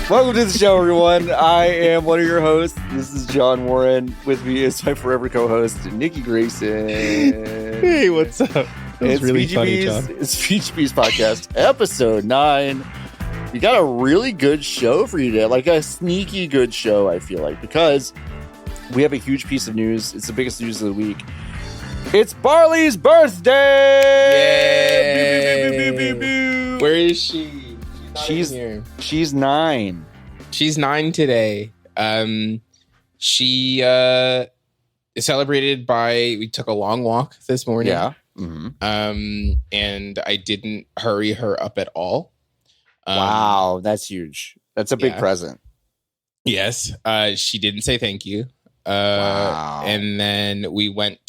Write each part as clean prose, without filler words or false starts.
Welcome to the show, everyone. I am one of your hosts. This is John Warren. With me is my forever co-host, Niki Grayson. Hey, what's up? It's really VGBees, funny, John. It's VGBees Podcast, episode 9. We got a really good show for you today, like a sneaky good show, I feel like, because we have a huge piece of news. It's the biggest news of the week. It's Barley's birthday! Yay! Where is she? She's 9. She's 9 today. She celebrated we took a long walk this morning. Yeah. Mm-hmm. And I didn't hurry her up at all. Wow, that's huge. That's a big present. Yes. She didn't say thank you. Wow. And then we went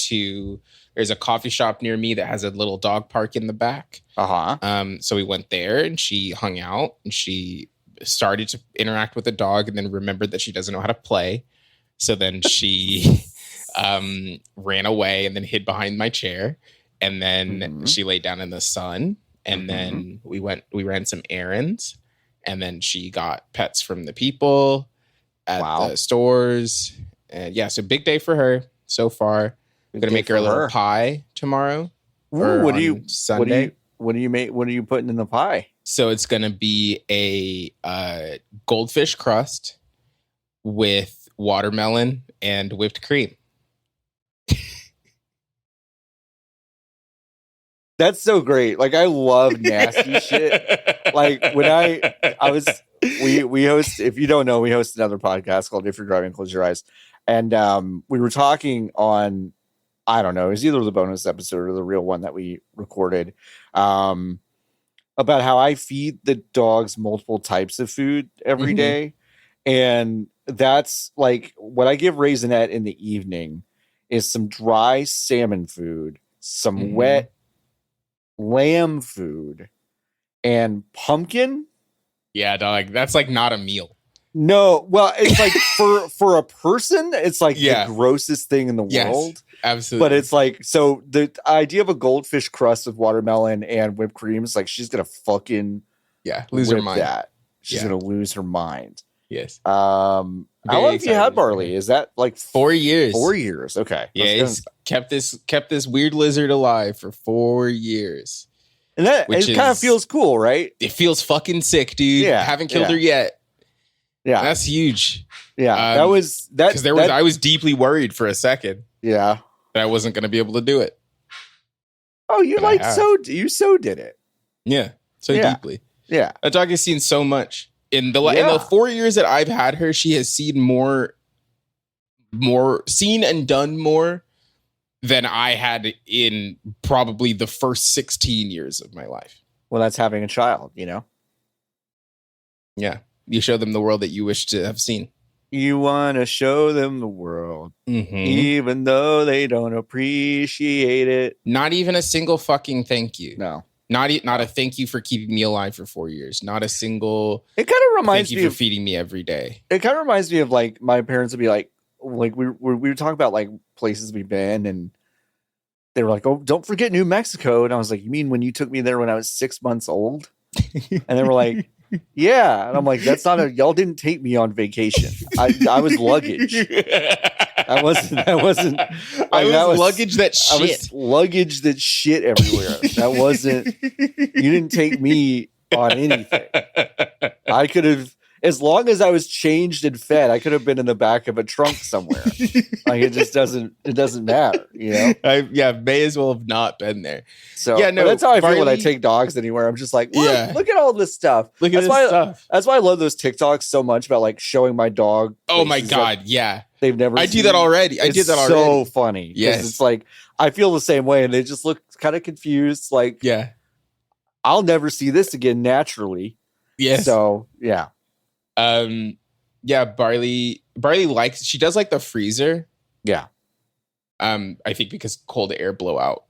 there's a coffee shop near me that has a little dog park in the back. So we went there and she hung out and she started to interact with the dog and then remembered that she doesn't know how to play. So then she ran away and then hid behind my chair. And then she laid down in the sun. And then we ran some errands. And then she got pets from the people at the stores. And yeah, so big day for her so far. I'm gonna make her a little pie tomorrow. Ooh, what do you Sunday? What do you make? What are you putting in the pie? So it's gonna be a goldfish crust with watermelon and whipped cream. That's so great. Like, I love nasty shit. Like, when we host, if you don't know, we host another podcast called If You're Driving, Close Your Eyes. And we were talking on, I don't know, it was either the bonus episode or the real one that we recorded, about how I feed the dogs multiple types of food every day. And that's like what I give Raisinette in the evening is some dry salmon food, some wet lamb food, and pumpkin. Yeah, dog. That's like not a meal. No, well, it's like for a person, it's like the grossest thing in the world. Absolutely. But it's like, so the idea of a goldfish crust with watermelon and whipped cream is like she's gonna fucking lose her mind. She's gonna lose her mind. Yes. How long have you had Barley? Is that like 4 years? 4 years. Okay. Yeah, he's kept this weird lizard alive for 4 years. And it kind of feels cool, right? It feels fucking sick, dude. Yeah. Haven't killed her yet. Yeah. That's huge. Yeah. I was deeply worried for a second. Yeah. That I wasn't gonna be able to do it. Oh, you so did it. Yeah. So deeply. Yeah. That dog has seen so much. In the 4 years that I've had her, she has seen seen and done more than I had in probably the first 16 years of my life. Well, that's having a child, you know? Yeah. You show them the world that you wish to have seen. You want to show them the world, even though they don't appreciate it. Not even a single fucking thank you. No. Not a thank you for keeping me alive for 4 years. Not a single. It kind of reminds me for feeding me every day. It kind of reminds me of like my parents would be like we were talking about like places we've been, and they were like, "Oh, don't forget New Mexico." And I was like, "You mean when you took me there when I was 6 months old?" And they were like, "Yeah." And I'm like, "That's not y'all didn't take me on vacation. I was luggage. I was luggage that shit. I was luggage that shit everywhere. That wasn't. You didn't take me on anything. I could have, as long as I was changed and fed, I could have been in the back of a trunk somewhere. Like it just doesn't. It doesn't matter, you know. May as well have not been there. So that's how I feel when I take dogs anywhere. I'm just like, look at all this stuff. Look at this stuff. That's why I love those TikToks so much about like showing my dog. Oh my god, they've never. I do that already. I did that already. So funny. Yes, it's like I feel the same way, and they just look kind of confused. Like, I'll never see this again naturally. Yes. So yeah. Barley likes. She does like the freezer. Yeah. I think because cold air blowout.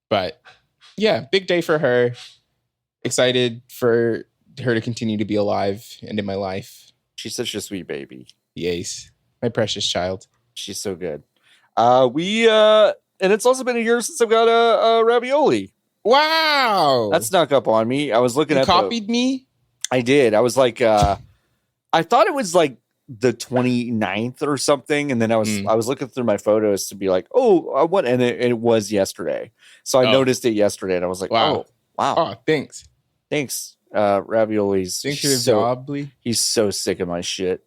But yeah, big day for her. Excited for her to continue to be alive and in my life. She's such a sweet baby. Yes. My precious child. She's so good. And it's also been a year since I've got a ravioli. Wow. That snuck up on me. I was looking at copied me? I did. I was like, I thought it was like the 29th or something, and then I was looking through my photos to be like, oh, I went, and it was yesterday. So I noticed it yesterday, and I was like, wow. Oh, thanks. Ravioli's Thanks for the Barley. He's so sick of my shit.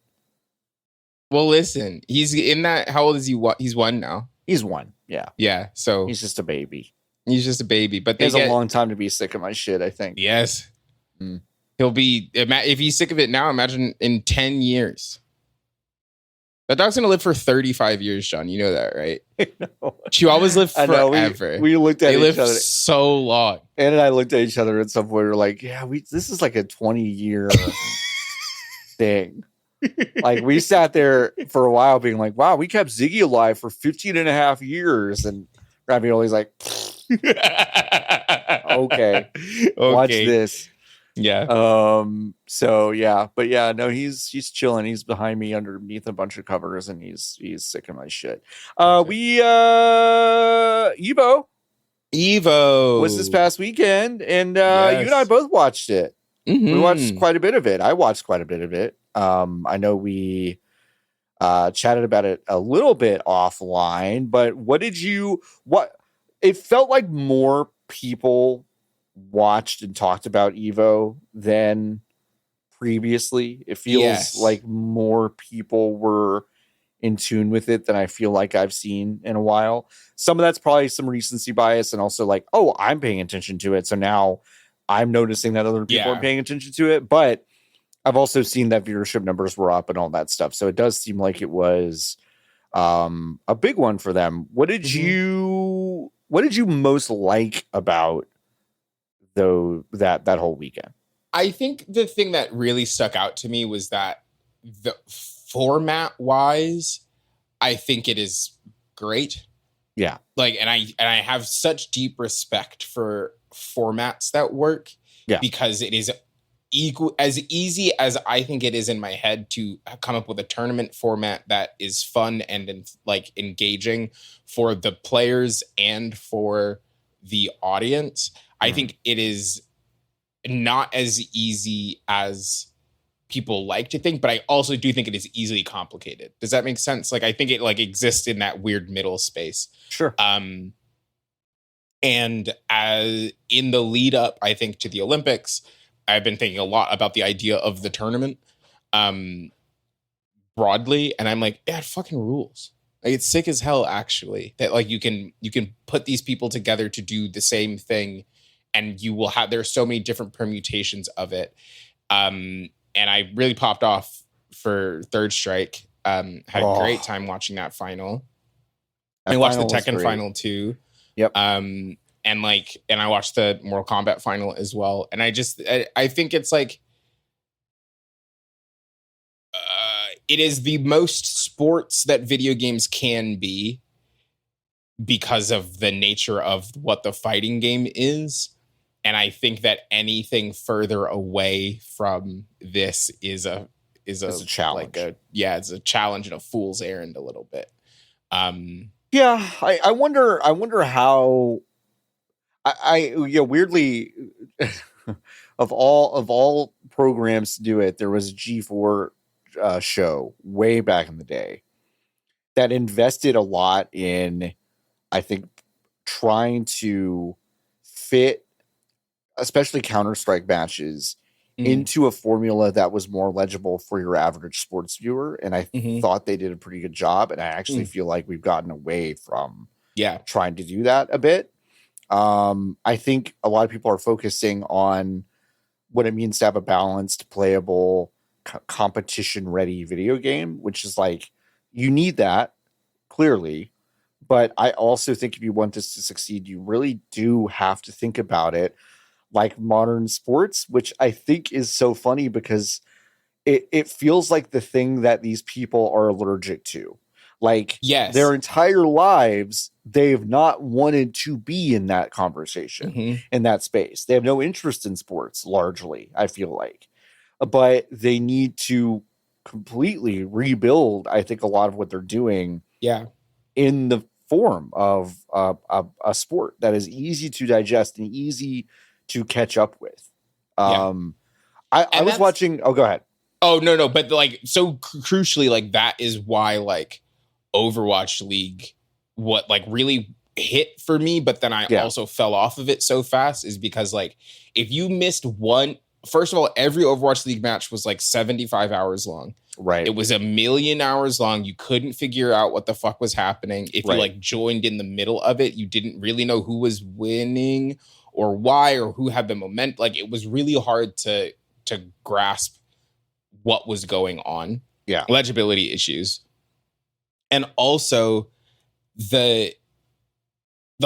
Well, listen, he's in that. How old is he? He's 1 now. He's 1. Yeah. Yeah. So he's just a baby. But he has a long time to be sick of my shit, I think. Yes. He'll be, if he's sick of it now, imagine in 10 years. That dog's going to live for 35 years, John. You know that, right? I know. Chihuahuas live forever. We looked at each other. So long. Ann and I looked at each other at some point. We were like, yeah, this is like a 20-year thing. Like, we sat there for a while being like, wow, we kept Ziggy alive for 15 and a half years. And Ravioli's like, okay, watch this. Yeah. So yeah, but yeah, no, he's chilling. He's behind me underneath a bunch of covers, and he's sick of my shit. Evo was this past weekend, and yes. You and I both watched it. We watched quite a bit of it. I watched quite a bit of it. I know we chatted about it a little bit offline, but it felt like more people watched and talked about Evo than previously. It feels like more people were in tune with it than I feel like I've seen in a while. Some of that's probably some recency bias, and also like, oh, I'm paying attention to it, so now I'm noticing that other people are paying attention to it. But I've also seen that viewership numbers were up and all that stuff, so it does seem like it was a big one for them. What did you most like about that whole weekend? I think the thing that really stuck out to me was that the format wise, I think it is great. Yeah. Like, and I have such deep respect for formats that work because it is as easy as I think it is in my head to come up with a tournament format that is fun and like engaging for the players and for the audience. I think it is not as easy as people like to think, but I also do think it is easily complicated. Does that make sense? Like, I think it like exists in that weird middle space. Sure. And as in the lead up, I think, to the Olympics, I've been thinking a lot about the idea of the tournament broadly, and I'm like, yeah, it fucking rules. Like, it's sick as hell, actually, that like you can put these people together to do the same thing, and you will have, there's so many different permutations of it. And I really popped off for Third Strike. Had a great time watching that final. I watched the Tekken final too. Yep. And I watched the Mortal Kombat final as well. And I think it's like, it is the most sports that video games can be because of the nature of what the fighting game is. And I think that anything further away from this is a challenge. It's a challenge and a fool's errand a little bit. I wonder how weirdly of all programs to do it, there was a G4 show way back in the day that invested a lot in, I think, trying to fit especially Counter-Strike matches into a formula that was more legible for your average sports viewer. And I thought they did a pretty good job. And I actually feel like we've gotten away from trying to do that a bit. I think a lot of people are focusing on what it means to have a balanced, playable, competition-ready video game, which is like, you need that, clearly. But I also think if you want this to succeed, you really do have to think about it like modern sports, which I think is so funny because it feels like the thing that these people are allergic to. Like, their entire lives, they've not wanted to be in that conversation, in that space. They have no interest in sports, largely, I feel like. But they need to completely rebuild, I think, a lot of what they're doing in the form of a sport that is easy to digest and easy to catch up with. I I was watching. Oh, go ahead. Oh, no. But like, so crucially, like that is why like Overwatch League, what like really hit for me, but then I also fell off of it so fast is because like, if you missed one, first of all, every Overwatch League match was like 75 hours long. Right. It was 1,000,000 hours long. You couldn't figure out what the fuck was happening. If you like joined in the middle of it, you didn't really know who was winning or why or who had the momentum. Like it was really hard to grasp what was going on. Yeah. Legibility issues. And also the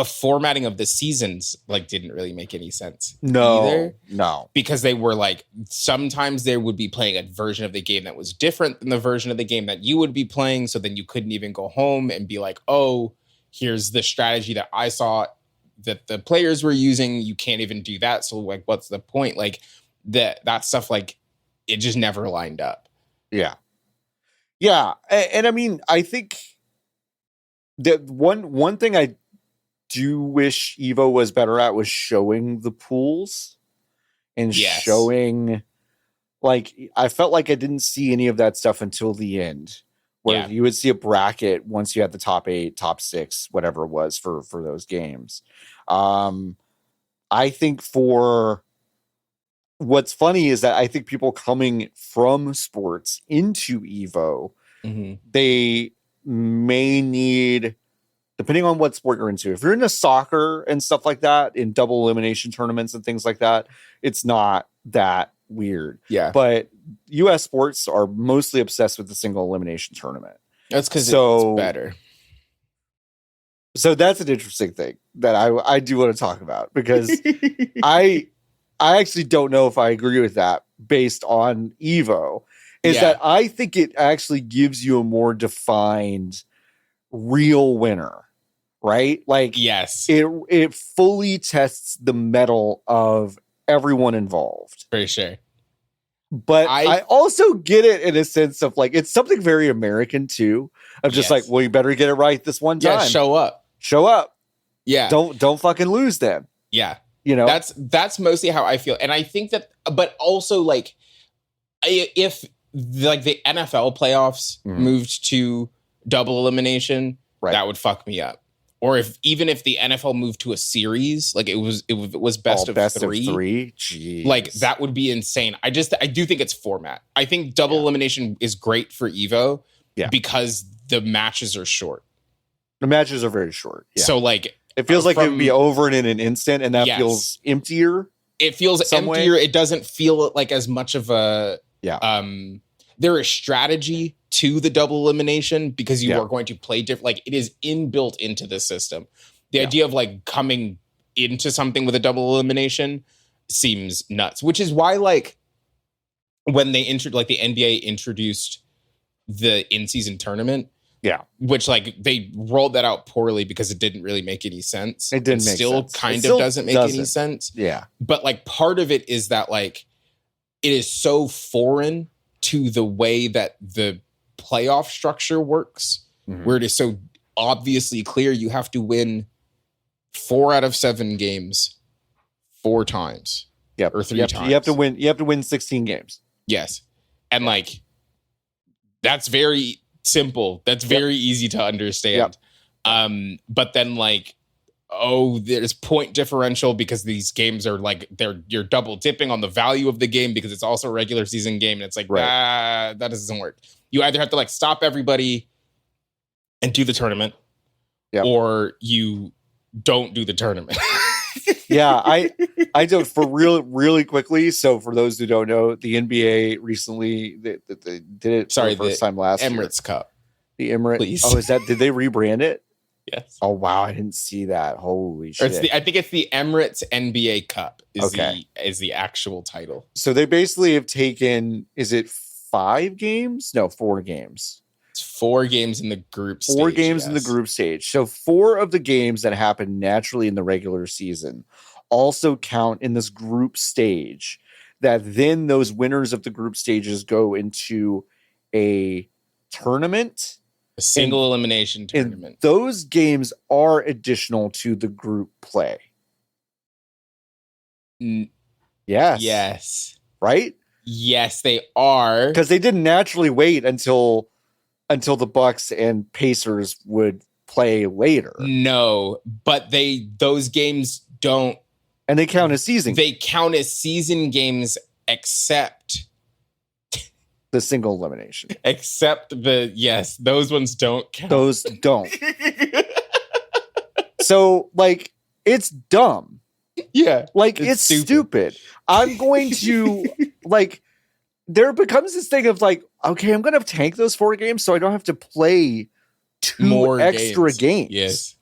formatting of the seasons like didn't really make any sense either. No. Because they were like, sometimes they would be playing a version of the game that was different than the version of the game that you would be playing. So then you couldn't even go home and be like, oh, here's the strategy that I saw that the players were using. You can't even do that. So like, what's the point? Like that stuff, like it just never lined up. Yeah. Yeah. And I mean, I think that one thing I do wish Evo was better at was showing the pools and showing, like, I felt like I didn't see any of that stuff until the end, where you would see a bracket once you had the top 8, top 6, whatever it was for those games. I think for what's funny is that I think people coming from sports into Evo, they may need, depending on what sport you're into, if you're into soccer and stuff like that, in double elimination tournaments and things like that, it's not that weird. Yeah. But US sports are mostly obsessed with the single elimination tournament. That's because it's better. So that's an interesting thing that I do want to talk about, because I actually don't know if I agree with that based on Evo. That I think it actually gives you a more defined real winner, right? Like, it fully tests the mettle of everyone involved. For sure. But I also get it in a sense of like, it's something very American too, of just like, well, you better get it right this one time. Yeah, show up. Yeah. Don't fucking lose then. Yeah. You know, that's mostly how I feel. And I think that, but also like, if like the NFL playoffs moved to double elimination, that would fuck me up. Or even if the NFL moved to a series, like it was best of three. Jeez. Like that would be insane. I do think it's format. I think double elimination is great for Evo because the matches are short. The matches are very short. Yeah. So like it feels like it would be over in an instant, and that feels emptier. It feels emptier. It doesn't feel like as much of a there is strategy to the double elimination because you are going to play different. Like it is inbuilt into the system. The idea of like coming into something with a double elimination seems nuts, which is why like when they like the NBA introduced the in-season tournament, which like they rolled that out poorly because it didn't really make any sense. It didn't make sense. Kind of doesn't make any sense. Yeah. But like part of it is that like it is so foreign to the way that the playoff structure works, where it is so obviously clear you have to win 4 out of 7 games 4 times. Or 3 times. You have to win 16 games. Yes. And like that's very simple. That's very easy to understand. But then like, there's point differential because these games are like you're double dipping on the value of the game because it's also a regular season game, and it's like that doesn't work. You either have to like stop everybody and do the tournament, or you don't do the tournament. I don't, for really quickly. So for those who don't know, the NBA recently they did it for the first time last year. Emirates Cup. The Emirates. Please. Oh, did they rebrand it? Yes. Oh wow, I didn't see that. Holy shit! I think it's the Emirates NBA Cup. Is the actual title. So they basically have taken. Is it 5 games? No, 4 games. It's 4 games in the group stage. 4 games in the group stage. So 4 of the games that happen naturally in the regular season also count in this group stage. That then those winners of the group stages go into a tournament. A single elimination tournament. And those games are additional to the group play. Yes. Yes. Right? Yes, they are. Because they didn't naturally wait until the Bucks and Pacers would play later. No, but those games don't. And they count as season. They count as season games, except the single elimination. Except those ones don't count. Those don't. So, like, it's dumb. Yeah. Like, it's stupid. I'm going to, like, there becomes this thing of, like, okay, I'm going to tank those 4 games so I don't have to play 2 more extra games. Yes.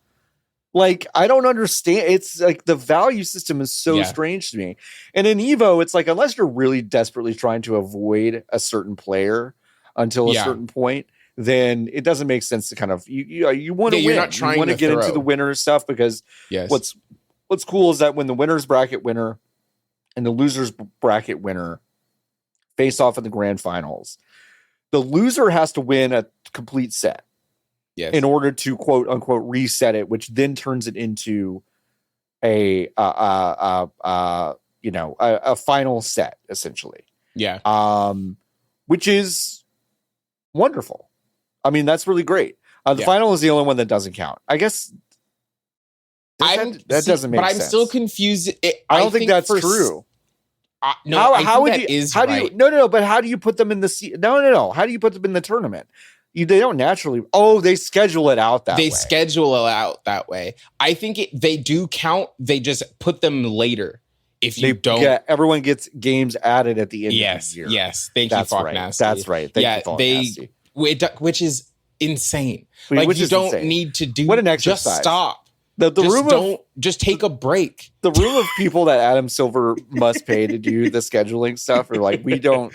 Like, I don't understand. It's like the value system is so strange to me. And in Evo, it's like, unless you're really desperately trying to avoid a certain player until a certain point, then it doesn't make sense to kind of, you want to win. You're not trying you want to get into the winner stuff because what's cool is that when the winner's bracket winner and the loser's bracket winner face off in the grand finals, the loser has to win a complete set. Yes. In order to quote unquote reset it, which then turns it into a final set essentially. Yeah. Which is wonderful. I mean, that's really great. The final is the only one that doesn't count. I guess that doesn't make sense. But I'm still confused. I don't think that's true. No, but how do you put them in the No. How do you put them in the tournament? They don't naturally. Oh, they schedule it out that way. They schedule it out that way. I think they do count. They just put them later. If you don't, everyone gets games added at the end of the year. Yes, thank you, Fuck Nasty. That's right. Thank you, Fuck Nasty. Which is insane. Like, you don't need to do. What an exercise. Just stop. Just take a break. The room of people that Adam Silver must pay to do the scheduling stuff are like, we don't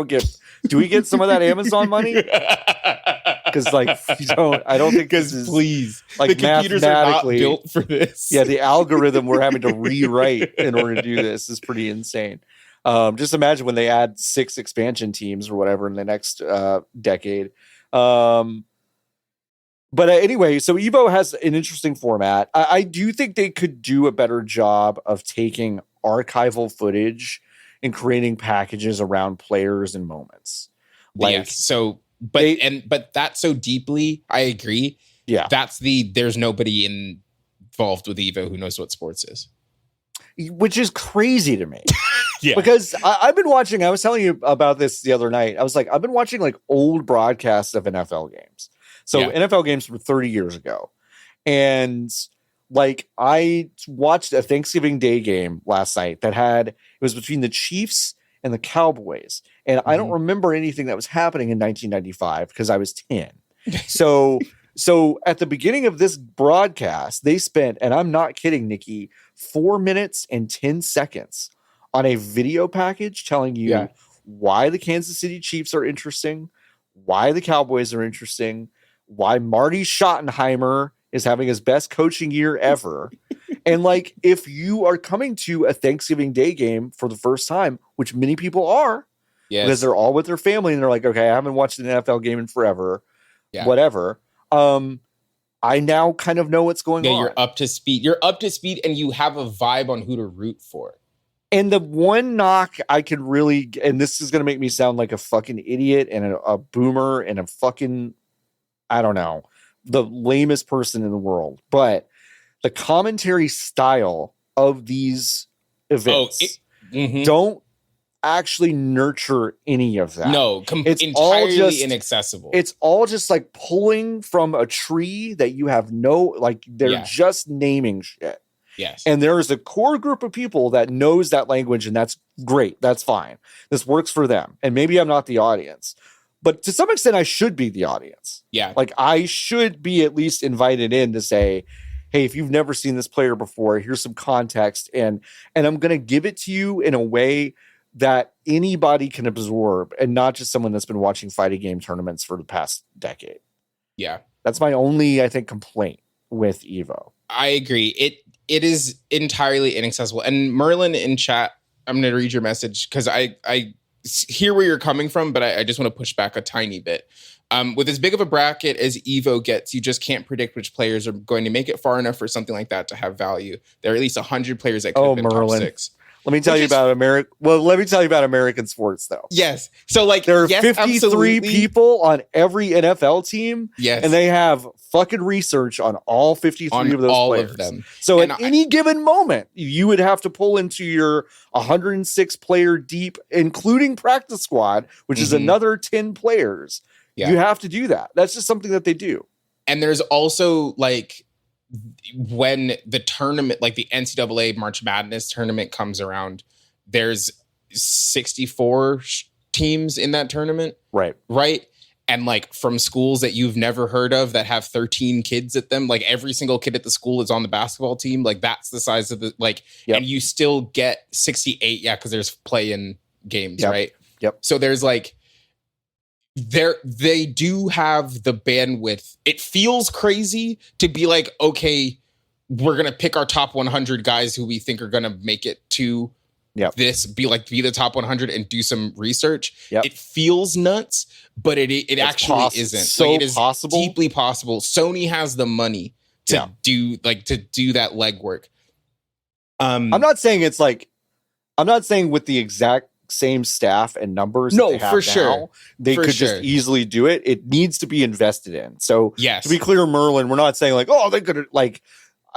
get. Do we get some of that Amazon money? Because I don't think please, like, the computers are not built for this. Yeah, the algorithm we're having to rewrite in order to do this is pretty insane. Just imagine when they add 6 expansion teams or whatever in the next decade. But anyway, so Evo has an interesting format. I do think they could do a better job of taking archival footage and creating packages around players and moments. But that's so deeply, I agree. Yeah. There's nobody involved with Evo who knows what sports is. Which is crazy to me. Yeah. Because I've been watching, I was telling you about this the other night. I was like, I've been watching like old broadcasts of NFL games. So NFL games from 30 years ago. And like, I watched a Thanksgiving Day game last night it was between the Chiefs and the Cowboys. And I don't remember anything that was happening in 1995 because I was 10. So at the beginning of this broadcast, they spent, and I'm not kidding, Niki, 4 minutes and 10 seconds on a video package telling you why the Kansas City Chiefs are interesting, why the Cowboys are interesting, why Marty Schottenheimer is having his best coaching year ever. And like, if you are coming to a Thanksgiving Day game for the first time, which many people are, because they're all with their family and they're like, okay, I haven't watched an NFL game in forever, whatever. I now kind of know what's going on. Yeah, you're up to speed. And you have a vibe on who to root for. And the one knock I could really, and this is going to make me sound like a fucking idiot and a boomer and a fucking, I don't know, the lamest person in the world, but the commentary style of these events don't actually nurture any of that. No, it's entirely all inaccessible. It's all just like pulling from a tree that you have they're just naming shit. Yes. And there is a core group of people that knows that language, and that's great. That's fine. This works for them. And maybe I'm not the audience, but to some extent I should be the audience. Yeah. Like, I should be at least invited in to say, hey, if you've never seen this player before, here's some context. And I'm going to give it to you in a way that anybody can absorb, and not just someone that's been watching fighting game tournaments for the past decade. Yeah. That's my only, I think, complaint with Evo. I agree. It is entirely inaccessible. And Merlin in chat, I'm going to read your message because I hear where you're coming from, but I just want to push back a tiny bit. With as big of a bracket as Evo gets, you just can't predict which players are going to make it far enough for something like that to have value. There are at least 100 players that could have been Merlin. top 6. Let me tell you about American sports, though. Yes. So, like, there are 53 people on every NFL team. Yes. And they have fucking research on all 53 of those players. Of them. So, at any given moment, you would have to pull into your 106 player deep, including practice squad, which is another 10 players. Yeah. You have to do that. That's just something that they do. And there's also, like, when the tournament, like the NCAA March Madness tournament comes around, there's 64 teams in that tournament. Right. And like from schools that you've never heard of that have 13 kids at them, like every single kid at the school is on the basketball team. Like that's the size of the, like, and you still get 68. Yeah. Cause there's play-in games, right? Yep. So there's like, they do have the bandwidth. It feels crazy to be like, okay, we're going to pick our top 100 guys who we think are going to make it to be the top 100 and do some research. It feels nuts, but it actually isn't. So like, it is possible. Deeply possible. Sony has the money to do that legwork. I'm not saying with the exact same staff and numbers. No, for sure. They could just easily do it. It needs to be invested in. So to be clear, Merlin, we're not saying like, oh, they could like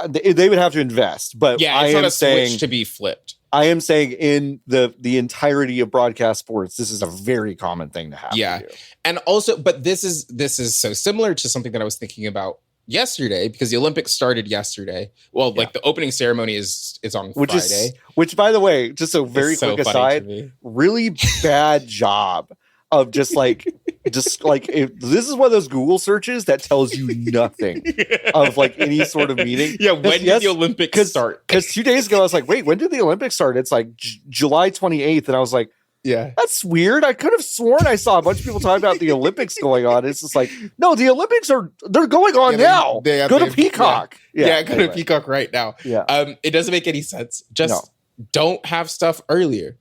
they would have to invest. But I am saying switch to be flipped. I am saying in the entirety of broadcast sports, this is a very common thing to happen. Yeah, and also, but this is so similar to something that I was thinking about yesterday because the Olympics started yesterday. Well, like the opening ceremony is on Friday. Which, by the way, just a very quick aside, really bad job of just like if this is one of those Google searches that tells you nothing of like any sort of meaning. Yeah, when did the Olympics start? Because 2 days ago I was like, wait, when did the Olympics start? It's like July 28th, and I was like, yeah, that's weird. I could have sworn I saw a bunch of people talking about the Olympics going on. It's just like, no, the Olympics they're going on now. Go to Peacock. Go to Peacock right now. Yeah. It doesn't make any sense. Just don't have stuff earlier.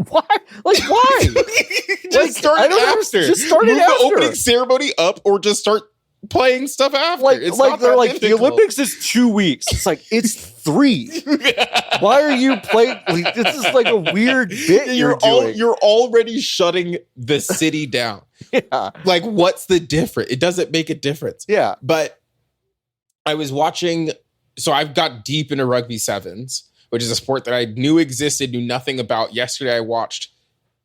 Why? Like, why? Just start it after. Just start it after. The opening ceremony up, or just start playing stuff after. Like they're like, the Olympics is 2 weeks. It's like, it's 3. Why are you playing? Like, this is like a weird bit you're doing. You're already shutting the city down. Yeah. Like, what's the difference? It doesn't make a difference. Yeah. But I was watching, so I've got deep into rugby sevens, which is a sport that I knew existed, knew nothing about. Yesterday I watched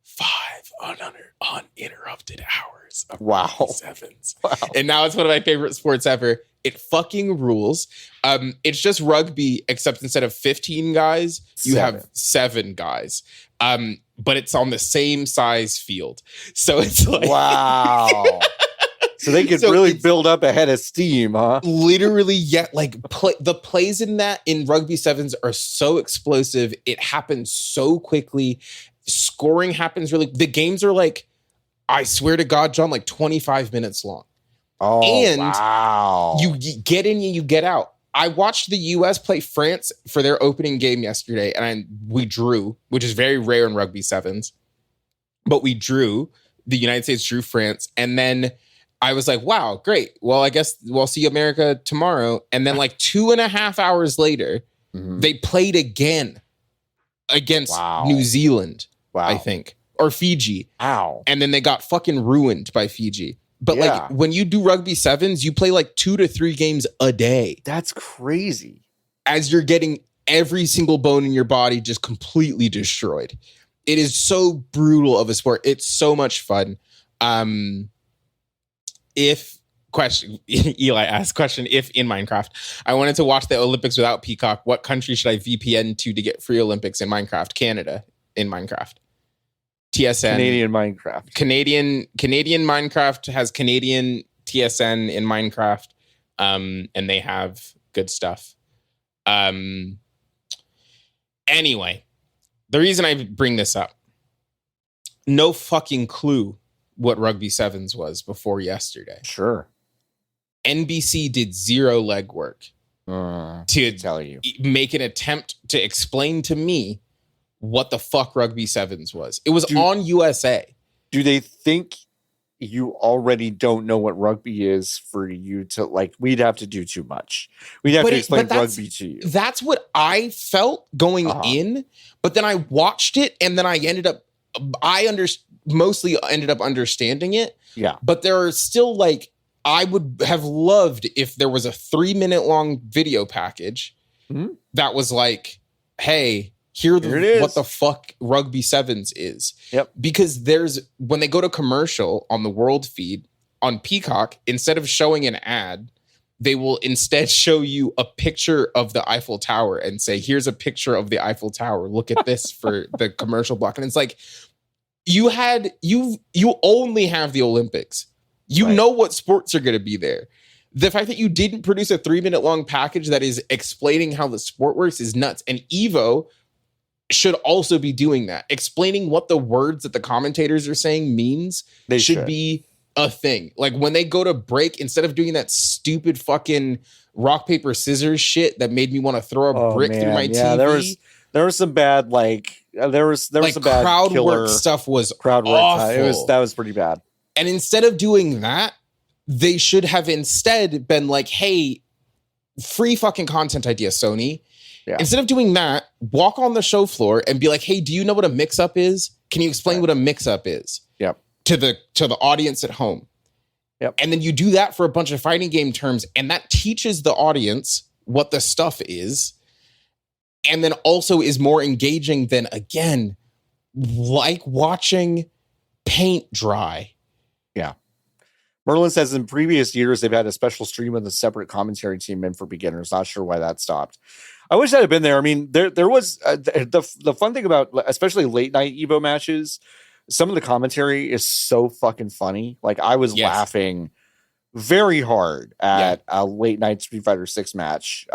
5 uninterrupted hours of rugby sevens. Wow. And now it's one of my favorite sports ever. It fucking rules. It's just rugby, except instead of 15 guys, you have 7 guys. But it's on the same size field. So it's like, wow. So they could really build up a head of steam, huh? Literally, yeah. Like the plays in rugby sevens are so explosive. It happens so quickly. Scoring happens really. The games are like, I swear to God, John, like 25 minutes long. Oh, and wow. You get in and you get out. I watched the U.S. play France for their opening game yesterday, and we drew, which is very rare in rugby sevens. But we drew. The United States drew France, and then I was like, wow, great. Well, I guess we'll see America tomorrow. And then like 2.5 hours later, they played again against New Zealand, I think, or Fiji. Wow. And then they got fucking ruined by Fiji. But like when you do rugby sevens, you play like 2 to 3 games a day. That's crazy. As you're getting every single bone in your body just completely destroyed. It is so brutal of a sport. It's so much fun. Eli asked question, if in Minecraft I wanted to watch the Olympics without Peacock, what country should I VPN to get free Olympics in Minecraft? Canada in Minecraft. TSN. Canadian Minecraft. Canadian Minecraft has Canadian TSN in Minecraft. And they have good stuff. Anyway, the reason I bring this up, no fucking clue what rugby sevens was before yesterday. Sure. NBC did zero legwork to tell you, make an attempt to explain to me what the fuck rugby sevens was. It was on USA. Do they think you already don't know what rugby is for you to like. We'd have to do too much. We'd have to explain rugby to you. That's what I felt going in, but then I watched it and then mostly ended up understanding it. Yeah. But there are still like, I would have loved if there was a 3-minute long video package that was like, hey, what the fuck Rugby Sevens is. Yep. Because when they go to commercial on the world feed on Peacock, instead of showing an ad, they will instead show you a picture of the Eiffel Tower and say, here's a picture of the Eiffel Tower. Look at this for the commercial block. And it's like, you only have the Olympics. You know what sports are going to be there. The fact that you didn't produce a 3-minute long package that is explaining how the sport works is nuts. And Evo should also be doing that. Explaining what the words that the commentators are saying means should be a thing. Like when they go to break, instead of doing that stupid fucking rock, paper, scissors shit that made me want to throw a brick through my TV. There was some bad, there was some bad crowd work stuff was crowd work. Awful. That was pretty bad. And instead of doing that, they should have instead been like, hey, free fucking content idea, Sony. Yeah. Instead of doing that, walk on the show floor and be like, hey, do you know what a mix-up is? Can you explain what a mix-up is? Yep. To the audience at home. Yep. And then you do that for a bunch of fighting game terms, and that teaches the audience what the stuff is. And then also is more engaging than, again, like watching paint dry. Yeah. Merlin says in previous years, they've had a special stream with a separate commentary team meant for beginners. Not sure why that stopped. I wish that had been there. I mean, there was the fun thing about especially late night Evo matches. Some of the commentary is so fucking funny. Like I was laughing very hard at a late night Street Fighter 6 match.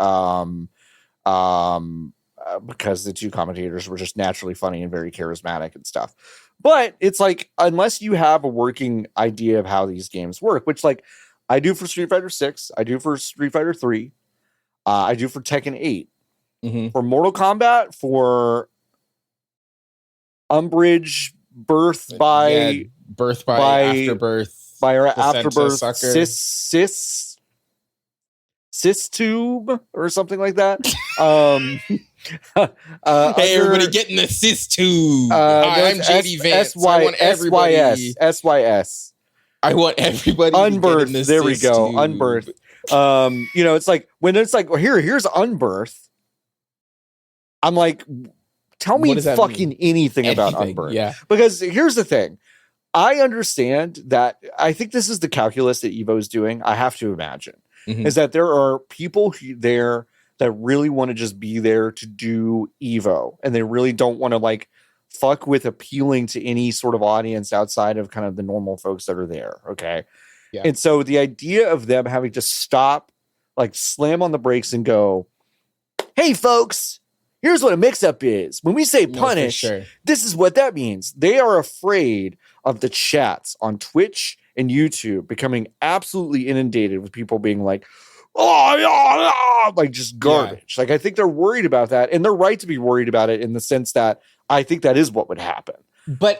Because the two commentators were just naturally funny and very charismatic and stuff. But it's like, unless you have a working idea of how these games work, which like I do for Street Fighter 6, I do for Street Fighter 3, I do for Tekken 8, for Mortal Kombat, for Umbridge, Birth by Afterbirth, Cis tube or something like that. Hey, everybody get in the cis tube. Hi, I'm JD Vance. I want everybody. SYS. I want everybody Unbirth. To get in there we go. Tube. Unbirth. It's like when it's like, well, here's Unbirth. I'm like, tell me fucking anything about Unbirth. Yeah. Because here's the thing. I understand that. I think this is the calculus that Evo is doing. I have to imagine is that there are people there that really want to just be there to do Evo, and they really don't want to like fuck with appealing to any sort of audience outside of kind of the normal folks that are there. Okay. Yeah. And so the idea of them having to stop, like slam on the brakes and go, hey folks, here's what a mix-up is. When we say punish, this is what that means. They are afraid of the chats on Twitch and YouTube becoming absolutely inundated with people being like, like just garbage. Like I think they're worried about that, and they're right to be worried about it in the sense that I think that is what would happen. But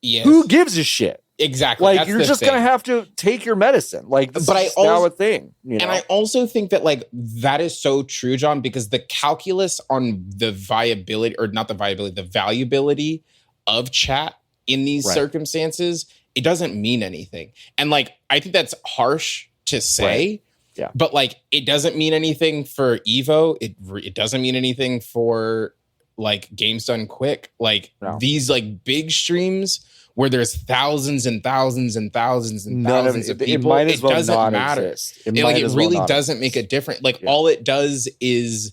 who gives a shit? Exactly. Like you're just gonna have to take your medicine. Like this is now a thing. You know? And I also think that like that is so true, John, because the calculus on the viability, or not the viability, the valuability of chat in these circumstances, it doesn't mean anything. And like I think that's harsh to say. Right. Yeah. But like it doesn't mean anything for Evo. It doesn't mean anything for like games done quick. Like these like big streams where there's thousands and thousands and thousands and thousands of people, it doesn't matter. It really doesn't make a difference. Like all it does is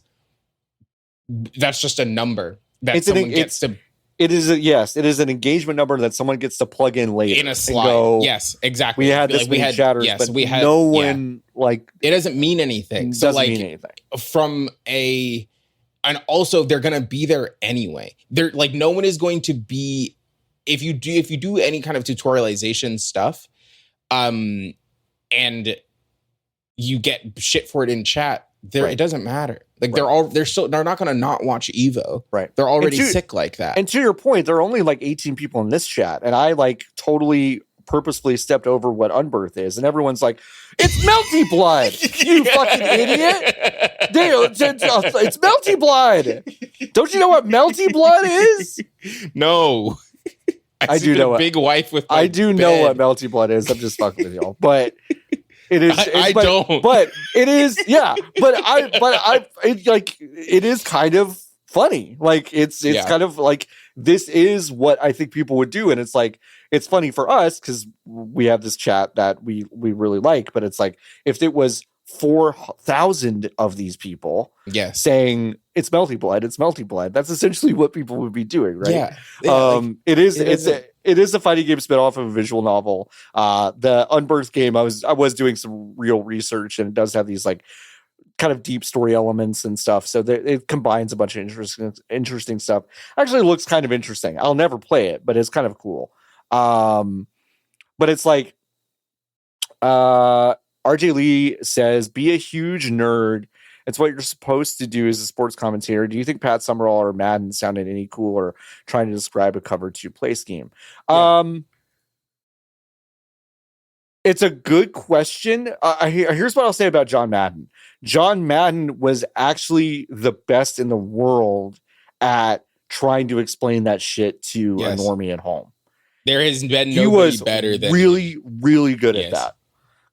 that's just a number that someone gets to. It is an engagement number that someone gets to plug in later in a slide. Yes, exactly. We had this many chatters, but no one like it doesn't mean anything. It doesn't mean anything. And also they're gonna be there anyway. They're like no one is going to be if you do any kind of tutorialization stuff, and you get shit for it in chat. It doesn't matter. Like they're not going to not watch Evo. Right. They're already sick like that. And to your point, there are only like 18 people in this chat, and I like totally purposefully stepped over what unbirth is, and everyone's like, "It's melty blood, you fucking idiot! It's melty blood. Don't you know what melty blood is?" No, I do know. Big wife with. I do know what melty blood is. I'm just fucking with y'all, but it is. I don't. But it is. Yeah. It is kind of funny. Like it's kind of like, this is what I think people would do, and it's like, it's funny for us because we have this chat that we really like, but it's like, if it was 4,000 of these people saying it's melty blood, that's essentially what people would be doing, right? It is a fighting game spin off of a visual novel. The Unbirthed game, I was doing some real research, and it does have these like kind of deep story elements and stuff, so it combines a bunch of interesting stuff. Actually looks kind of interesting. I'll never play it, but it's kind of cool. But it's like RJ Lee says, be a huge nerd. It's what you're supposed to do as a sports commentator. Do you think Pat Summerall or Madden sounded any cooler trying to describe a cover 2 play scheme? It's a good question. Here's what I'll say about John Madden. John Madden was actually the best in the world at trying to explain that shit to a normie at home. There has been nobody better than really, really good at that.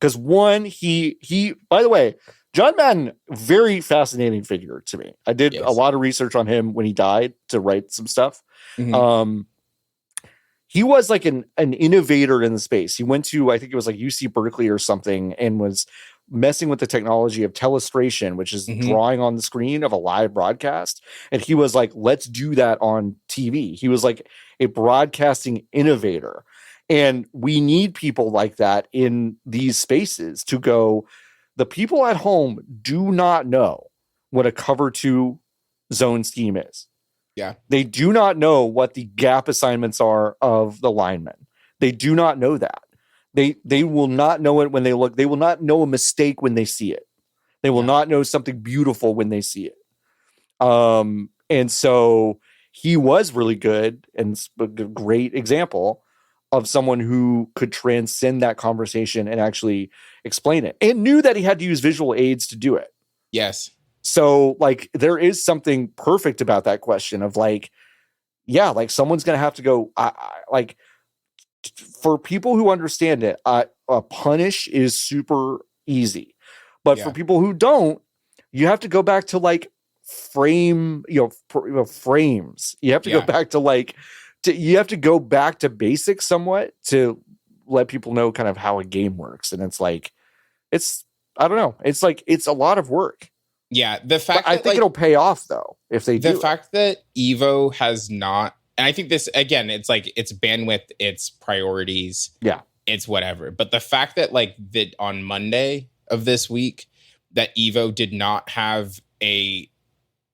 Because one, he by the way, John Madden, very fascinating figure to me. I did a lot of research on him when he died to write some stuff. Mm-hmm. He was like an innovator in the space. He went to, I think it was like UC Berkeley or something, and was messing with the technology of telestration, which is drawing on the screen of a live broadcast. And he was like, let's do that on TV. He was like a broadcasting innovator. And we need people like that in these spaces to go, the people at home do not know what a cover 2 zone scheme is. Yeah. They do not know what the gap assignments are of the linemen. They do not know that. They will not know it when they look. They will not know a mistake when they see it. They will not know something beautiful when they see it. And so he was really good and a great example of someone who could transcend that conversation and actually explain it, and knew that he had to use visual aids to do it. Yes. So like, there is something perfect about that question of like, yeah, like someone's going to have to go, like, for people who understand it, a punish is super easy, but for people who don't, you have to go back to like frames. You have to go back to like, you have to go back to basics somewhat to let people know kind of how a game works. And it's like, I don't know. It's like, it's a lot of work. Yeah. The fact I think it'll pay off though, if they do. The fact that Evo has not, and I think this, again, it's like, it's bandwidth, it's priorities. Yeah. It's whatever. But the fact that like that on Monday of this week, that Evo did not have a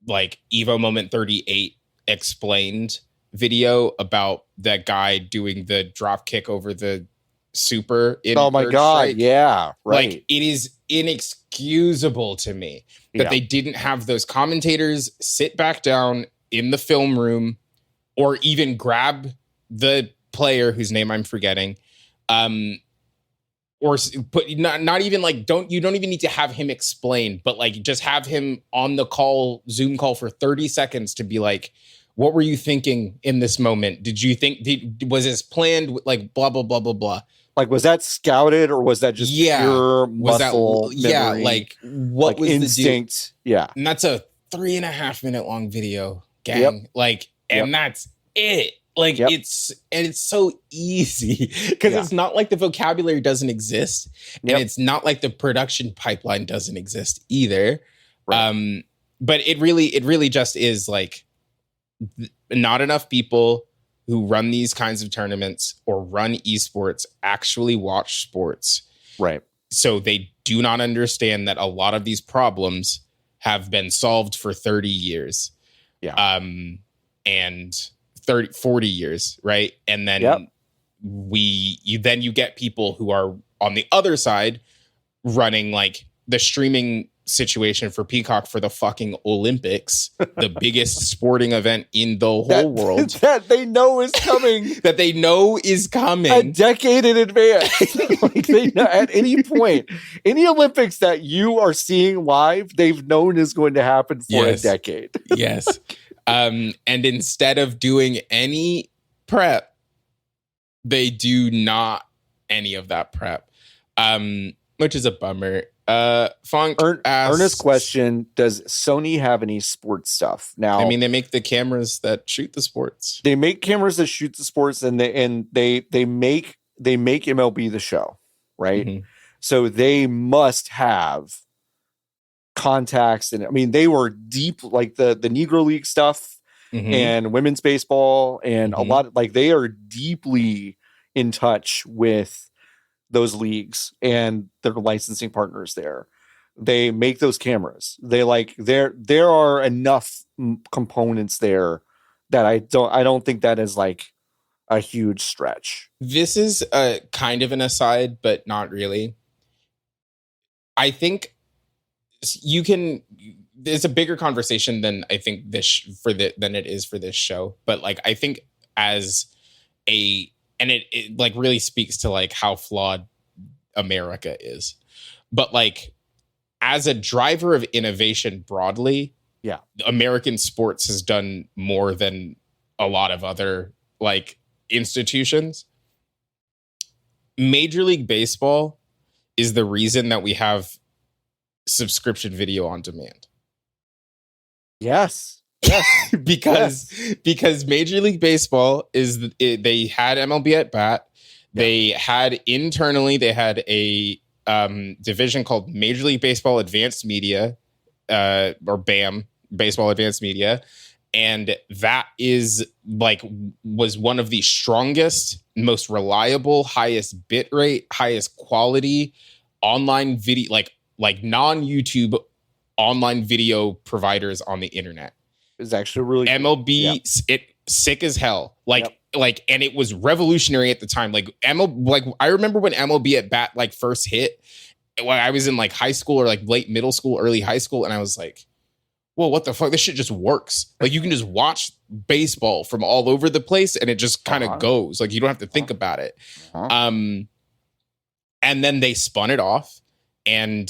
like Evo moment 38 explained video about that guy doing the drop kick over the super. Oh my God. Strike. Yeah. Right. Like, it is inexcusable to me that they didn't have those commentators sit back down in the film room, or even grab the player whose name I'm forgetting, or put not even like, you don't even need to have him explain, but like just have him on the call, Zoom call for 30 seconds to be like, what were you thinking in this moment? Did you think, was this planned? Like blah, blah, blah, blah, blah. Like, was that scouted, or was that just pure muscle memory? Like what like was instinct? Yeah. And that's a 3.5 minute long video, gang. Like, and that's it. Like it's so easy because it's not like the vocabulary doesn't exist, and it's not like the production pipeline doesn't exist either. Right. But it really just is like not enough people who run these kinds of tournaments or run esports actually watch sports. Right. So they do not understand that a lot of these problems have been solved for 30 years. Yeah. And 30, 40 years. Right. And then you get people who are on the other side running like the streaming situation for Peacock for the fucking Olympics, the biggest sporting event in the whole world. That they know is coming. That they know is coming. A decade in advance. Like they know at any point, any Olympics that you are seeing live, they've known is going to happen for a decade. Yes. And instead of doing any prep, they do not any of that prep, which is a bummer. Funk asks, earnest question: does Sony have any sports stuff now? I mean, they make the cameras that shoot the sports. They make cameras that shoot the sports, and they make MLB The Show, right? Mm-hmm. So they must have contacts, and I mean, they were deep, like the Negro League stuff and women's baseball, and a lot of, like, they are deeply in touch with those leagues and their licensing partners there. They make those cameras. There are enough components there that I don't think that is like a huge stretch. This is a kind of an aside, but not really. I think there's a bigger conversation than I think than it is for this show. But like, I think it like really speaks to like how flawed America is. But like, as a driver of innovation broadly, American sports has done more than a lot of other like institutions. Major League Baseball is the reason that we have subscription video on demand. Yes. because Major League Baseball they had MLB at Bat. They had internally, they had a division called Major League Baseball Advanced Media, or BAM, Baseball Advanced Media. And that was one of the strongest, most reliable, highest bit rate, highest quality online video, like non-YouTube online video providers on the internet. It's actually really MLB, sick as hell. And it was revolutionary at the time. Like I remember when MLB at Bat like first hit, when I was in like high school or like late middle school, early high school, and I was like, whoa, what the fuck? This shit just works. Like, you can just watch baseball from all over the place and it just kind of goes. Like, you don't have to think about it. And then they spun it off, and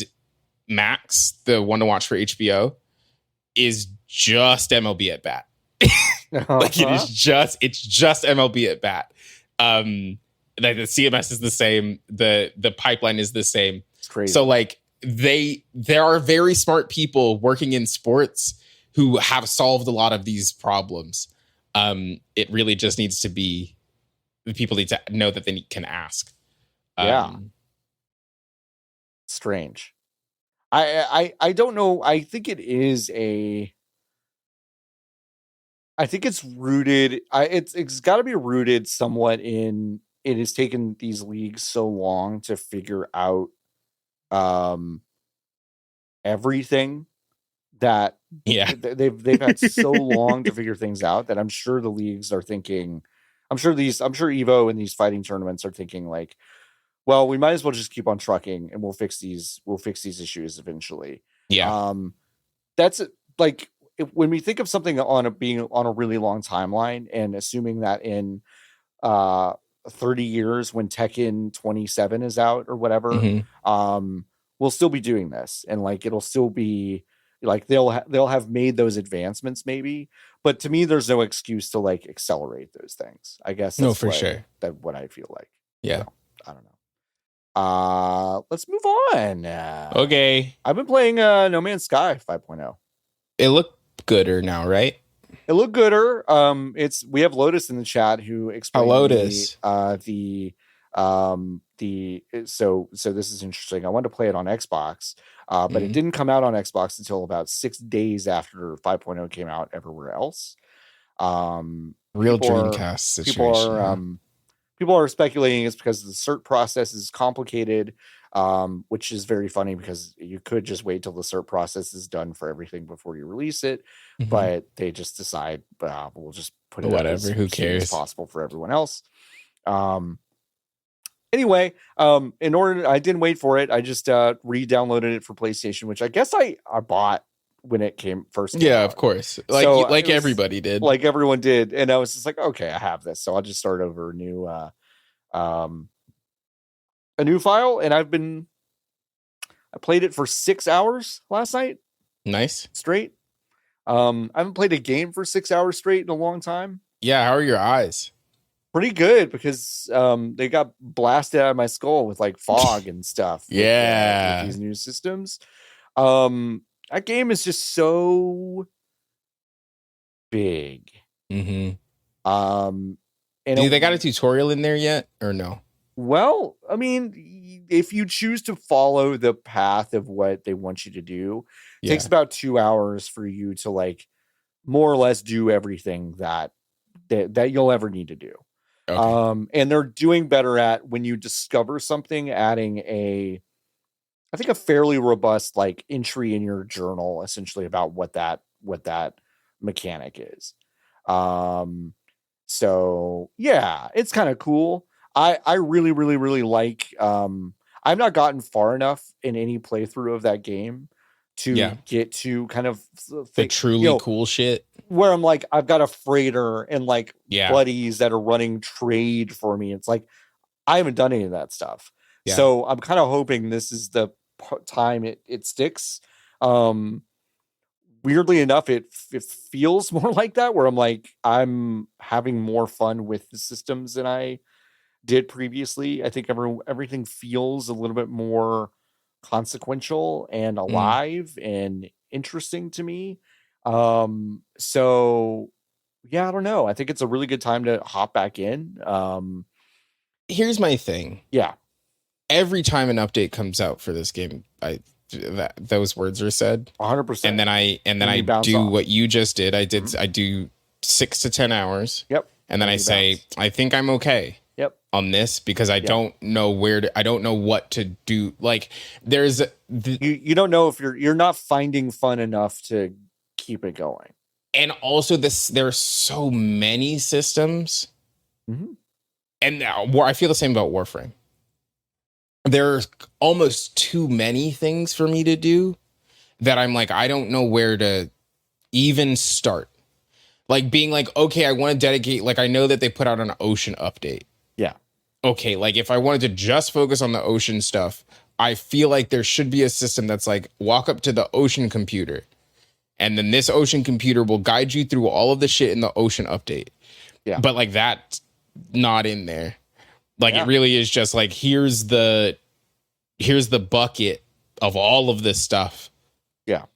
Max, the one to watch for HBO, is just MLB at Bat. Like, it's just MLB at Bat. Like, the CMS is the same. The pipeline is the same. It's crazy. So like, there are very smart people working in sports who have solved a lot of these problems. It really just needs to be, the people need to know that they can ask. Strange. I don't know. I think it's rooted. It's got to be rooted somewhat in, it has taken these leagues so long to figure out everything that they've had so long to figure things out that I'm sure the leagues are thinking, I'm sure Evo and these fighting tournaments are thinking like, well, we might as well just keep on trucking and we'll fix these issues eventually. That's like, when we think of something being on a really long timeline, and assuming that in 30 years when Tekken 27 is out or whatever, we'll still be doing this, and like, it'll still be like, they'll have made those advancements maybe, but to me there's no excuse to like accelerate those things, I guess. No, for sure. That's what I feel like. So, I don't know. Let's move on. Okay. I've been playing No Man's Sky 5.0. It looked gooder now, right? It looked gooder. We have Lotus in the chat who explained Lotus. So this is interesting. I wanted to play it on Xbox, but it didn't come out on Xbox until about 6 days after 5.0 came out everywhere else. Real Dreamcast situation. People are speculating it's because the cert process is complicated, which is very funny because you could just wait till the cert process is done for everything before you release it, but they just decide, we'll just put it whatever. Who cares? As possible for everyone else. Anyway, I didn't wait for it. I just re-downloaded it for PlayStation, which I guess I bought when it first came out. Of course. Like everybody did. Like everyone did. And I was just like, okay, I have this. So I'll just start over a new file. And I played it for 6 hours last night. Nice. Straight. I haven't played a game for 6 hours straight in a long time. Yeah, how are your eyes? Pretty good, because they got blasted out of my skull with like fog and stuff. Yeah. With these new systems. That game is just so big. Mm-hmm. And they got a tutorial in there yet, or no? Well, I mean, if you choose to follow the path of what they want you to do, it takes about 2 hours for you to like more or less do everything that you'll ever need to do. Okay. And they're doing better at, when you discover something, adding I think a fairly robust like entry in your journal, essentially, about what that mechanic is. So yeah, it's kind of cool. I really, really, really like, I've not gotten far enough in any playthrough of that game to get to kind of the truly cool shit, where I'm like, I've got a freighter and like buddies that are running trade for me. It's like, I haven't done any of that stuff. Yeah. So I'm kind of hoping this is the time it sticks. Weirdly enough, it feels more like that, where I'm like, I'm having more fun with the systems than I did previously. I think everything feels a little bit more consequential and alive and interesting to me. So yeah, I don't know. I think it's a really good time to hop back in. Here's my thing. Yeah. Every time an update comes out for this game, those words are said 100%. And then I do off. What you just did. I do 6 to 10 hours. Yep. And then I say, I think I'm okay. Yep. On this, because I don't know I don't know what to do. Like, there's you don't know if you're not finding fun enough to keep it going. And also there are so many systems. Mm-hmm. And I feel the same about Warframe. There's almost too many things for me to do that I'm like, I don't know where to even start. Like, being like, okay, I want to dedicate, like, I know that they put out an ocean update. Yeah. Okay, like, if I wanted to just focus on the ocean stuff, I feel like there should be a system that's like, walk up to the ocean computer, and then this ocean computer will guide you through all of the shit in the ocean update. Yeah. But like, that's not in there. Like, it really is just like, here's the bucket of all of this stuff. Yeah.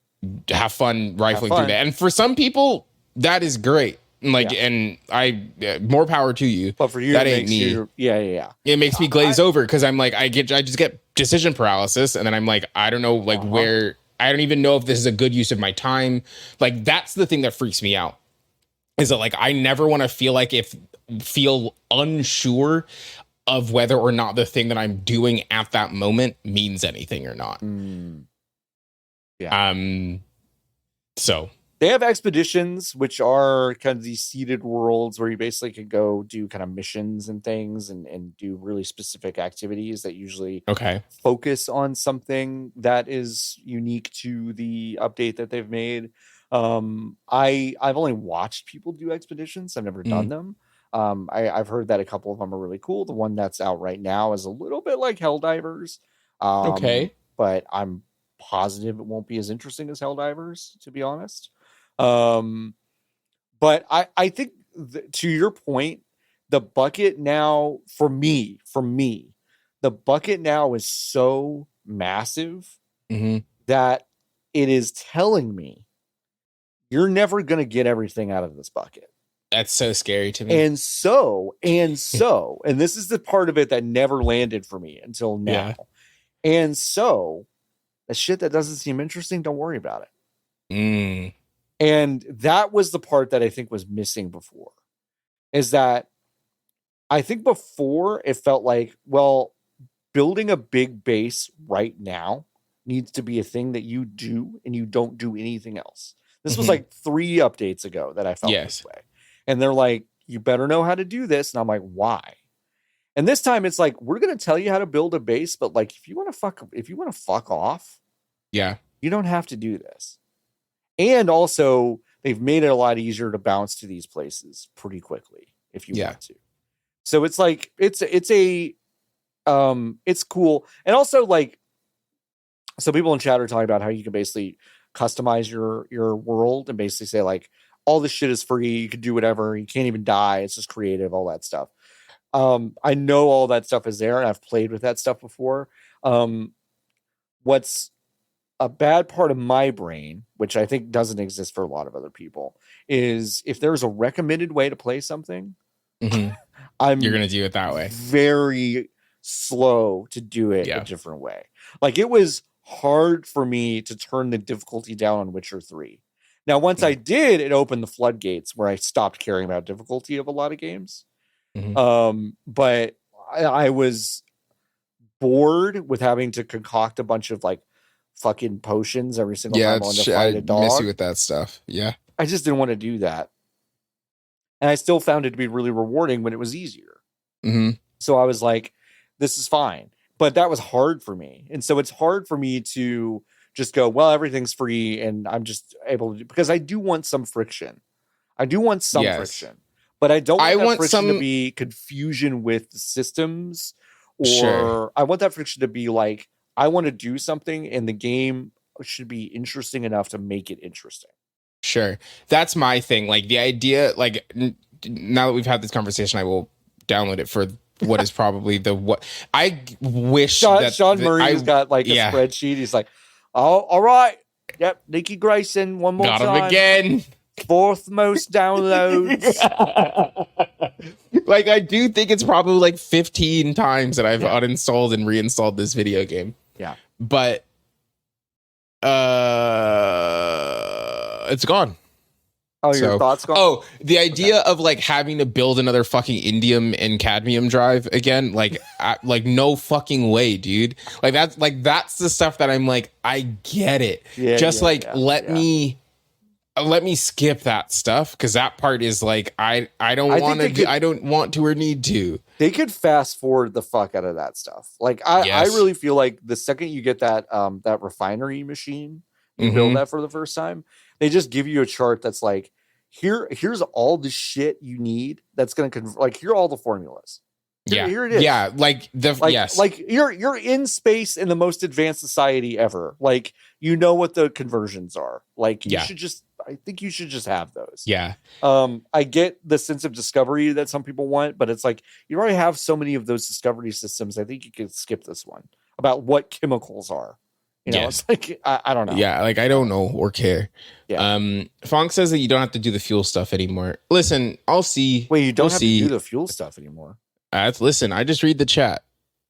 Have fun rifling through that. And for some people, that is great. Like, and more power to you. But for you, that ain't me. It makes me glaze over, because I'm like, I just get decision paralysis, and then I'm like, I don't know, like, where, I don't even know if this is a good use of my time. Like, that's the thing that freaks me out. Is that, like, I never want to feel unsure of whether or not the thing that I'm doing at that moment means anything or not. Yeah. So they have expeditions, which are kind of these seeded worlds where you basically can go do kind of missions and things and do really specific activities that usually focus on something that is unique to the update that they've made. I've only watched people do expeditions. I've never done them. I've heard that a couple of them are really cool. The one that's out right now is a little bit like Helldivers. But I'm positive it won't be as interesting as Helldivers, to be honest. But I think to your point, the bucket now, for me, the bucket now is so massive that it is telling me you're never going to get everything out of this bucket. That's so scary to me. And so, and this is the part of it that never landed for me until now. Yeah. And so, the shit that doesn't seem interesting, don't worry about it. And that was the part that I think was missing before. Is that I think before it felt like, well, building a big base right now needs to be a thing that you do and you don't do anything else. This was like 3 updates ago that I felt this way. And they're like, you better know how to do this. And I'm like, why? And this time it's like, we're going to tell you how to build a base, but like, if you want to fuck off, yeah, you don't have to do this. And also they've made it a lot easier to bounce to these places pretty quickly if you want to. So it's like, it's cool. And also like, so people in chat are talking about how you can basically customize your world and basically say like, all this shit is free. You can do whatever. You can't even die. It's just creative, all that stuff. I know all that stuff is there and I've played with that stuff before. What's a bad part of my brain, which I think doesn't exist for a lot of other people, is if there's a recommended way to play something, you're going to do it that way. Very slow to do it a different way. Like it was hard for me to turn the difficulty down on Witcher 3. Now, once I did, it opened the floodgates where I stopped caring about difficulty of a lot of games. But I was bored with having to concoct a bunch of like fucking potions every single time I wanted to fight a dog. Messy with that stuff. Yeah. I just didn't want to do that. And I still found it to be really rewarding when it was easier. So I was like, this is fine. But that was hard for me. And so it's hard for me to just go, well, everything's free and I'm just able to do, because I do want some friction. I do want some friction, but I don't want that friction to be confusion with systems, or I want that friction to be like, I want to do something and the game should be interesting enough to make it interesting. Sure. That's my thing. Like the idea, like now that we've had this conversation, I will download it for what is probably what I wish Sean Murray's got like a spreadsheet. He's like, oh, all right. Yep. Niki Grayson. One more time. Got him again. 4th most downloads. Like, I do think it's probably like 15 times that I've uninstalled and reinstalled this video game. Yeah. But it's gone. Oh, your thoughts gone? Oh, the idea of like having to build another fucking indium and cadmium drive again, like no fucking way, dude. Like that's the stuff that I'm like, I get it. Let me skip that stuff, because that part is like I don't want to or need to. They could fast forward the fuck out of that stuff. Like I really feel like the second you get that that refinery machine, you build that for the first time, they just give you a chart that's like, here's all the shit you need that's gonna like here are all the formulas. Here it is. Yeah, like you're in space in the most advanced society ever. Like, you know what the conversions are. Like I think you should just have those. Yeah. I get the sense of discovery that some people want, but it's like you already have so many of those discovery systems. I think you could skip this one about what chemicals are. You know, it's like I don't know. Yeah, like I don't know or care. Yeah. Fonk says that you don't have to do the fuel stuff anymore. Listen, I'll see. Wait, you don't have to do the fuel stuff anymore? Listen, I just read the chat,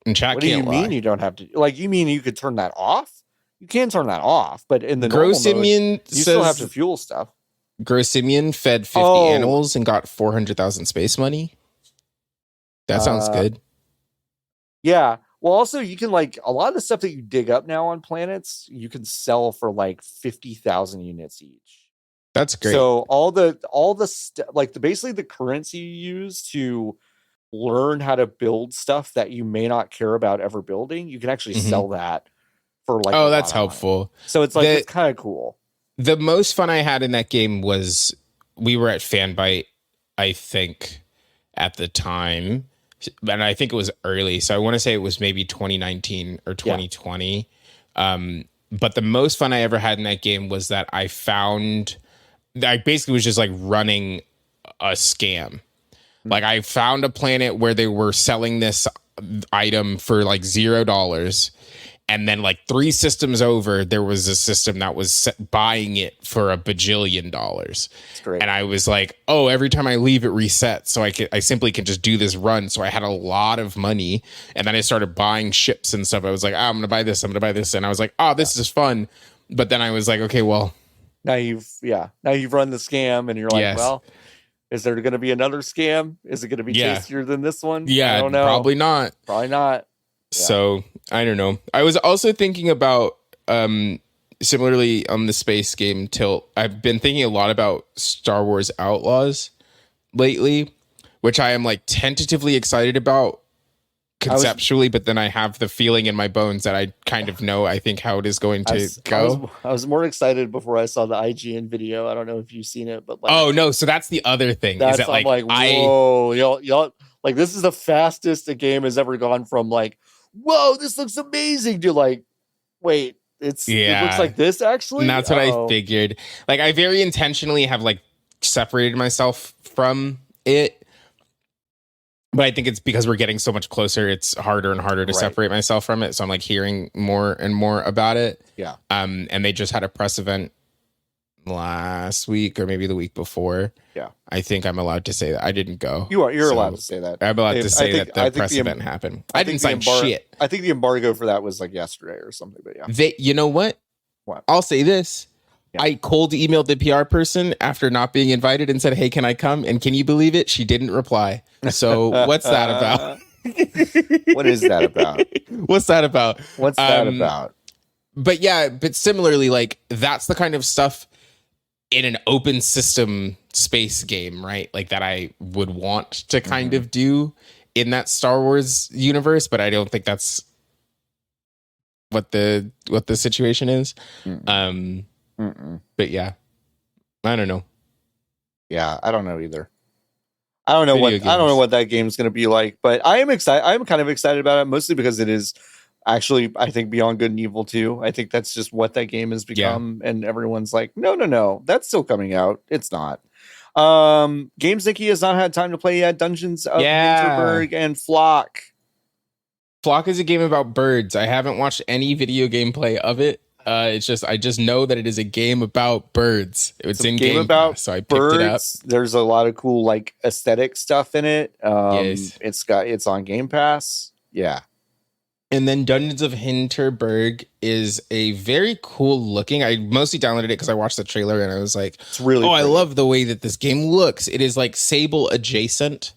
and chat what can't lie. What do you mean you don't have to? Like, you mean you could turn that off? You can turn that off, but in the normal mode, you still have to fuel stuff. Grosimian fed 50 animals and got 400,000 space money. That sounds good. Yeah. Well, also you can like a lot of the stuff that you dig up now on planets, you can sell for like 50,000 units each. That's great. So basically the currency you use to learn how to build stuff that you may not care about ever building, you can actually sell that for like. Oh, that's helpful. So it's like it's kind of cool. The most fun I had in that game was we were at Fanbyte, I think, at the time. And I think it was early. So I want to say it was maybe 2019 or 2020. But the most fun I ever had in that game was that I basically was just like running a scam. Like I found a planet where they were selling this item for like $0. And then like 3 systems over, there was a system that was buying it for $1 bajillion. That's great. And I was like, oh, every time I leave, it resets. So I simply can just do this run. So I had a lot of money. And then I started buying ships and stuff. I was like, I'm going to buy this. I'm going to buy this. And I was like, oh, this is fun. But then I was like, okay, well. Now you've run the scam and you're like, well, is there going to be another scam? Is it going to be tastier than this one? Yeah, I don't know. Probably not. Yeah. So I don't know. I was also thinking about similarly on the space game Tilt. I've been thinking a lot about Star Wars Outlaws lately, which I am like tentatively excited about conceptually, but then I have the feeling in my bones that I kind of know, I think, how it is going to go. I was more excited before I saw the IGN video. I don't know if you've seen it, but like, oh no, so that's the other thing. Is that I'm like, whoa, y'all, like this is the fastest a game has ever gone from like, whoa, this looks amazing to like, wait, it looks like this actually. And that's what I figured. Like, I very intentionally have like separated myself from it. But I think it's because we're getting so much closer, it's harder and harder to separate myself from it. So I'm like hearing more and more about it. Yeah. And they just had a press event last week or maybe the week before. Yeah. I think I'm allowed to say that. I didn't go. You're allowed to say that. I'm allowed to say that the press event happened. I didn't sign shit. I think the embargo for that was like yesterday or something, but yeah. You know what? What? I'll say this. Yeah. I cold emailed the PR person after not being invited and said, hey, can I come? And can you believe it? She didn't reply. So what's that about? What is that about? What's that about? What's that about? But yeah, but similarly, like that's the kind of stuff in an open system space game, right? Like that I would want to kind of do in that Star Wars universe, but I don't think that's what the situation is. But yeah, I don't know. Yeah, I don't know either. I don't know what that game is going to be like, but I am excited. I'm kind of excited about it, mostly because it is actually, I think, Beyond Good and Evil 2. I think that's just what that game has become, and everyone's like, no, that's still coming out. It's not. Games Niki has not had time to play yet. Dungeons of Hinterberg and Flock. Flock is a game about birds. I haven't watched any video gameplay of it. It's just I just know that it is a game about birds. It's in Game Pass, so I picked it up. There's a lot of cool like aesthetic stuff in it. Yes. It's on Game Pass. Yeah. And then Dungeons of Hinterberg is a very cool looking. I mostly downloaded it because I watched the trailer and I was like, it's really I love the way that this game looks. It is like Sable adjacent.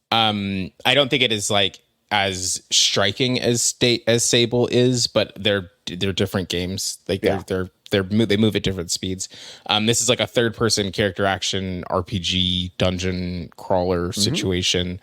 I don't think it is like as striking as Sable is, but they're different games. Like they move at different speeds. This is like a third person character action RPG dungeon crawler situation.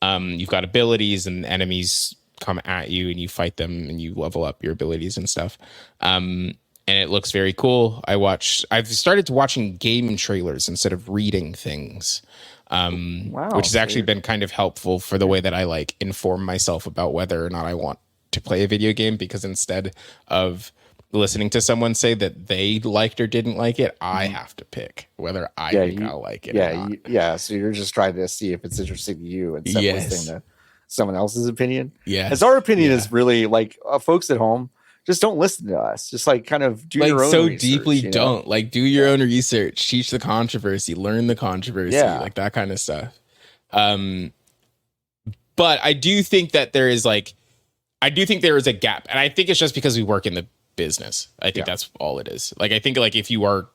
You've got abilities and enemies come at you and you fight them and you level up your abilities and stuff. And it looks very cool. I've started watching game trailers instead of reading things. Which has actually been kind of helpful for the way that I like inform myself about whether or not I want to play a video game, because instead of listening to someone say that they liked or didn't like it, I have to pick whether I think I'll like it or not. So you're just trying to see if it's interesting to you instead of listening to someone else's opinion. Yeah. As our opinion is really like folks at home, just don't listen to us. Just like kind of do your own research, deeply don't like do your own research, teach the controversy, learn the controversy, like that kind of stuff. But I do think that there is a gap, and I think it's just because we work in the business. I think that's all it is. Like I think like if you are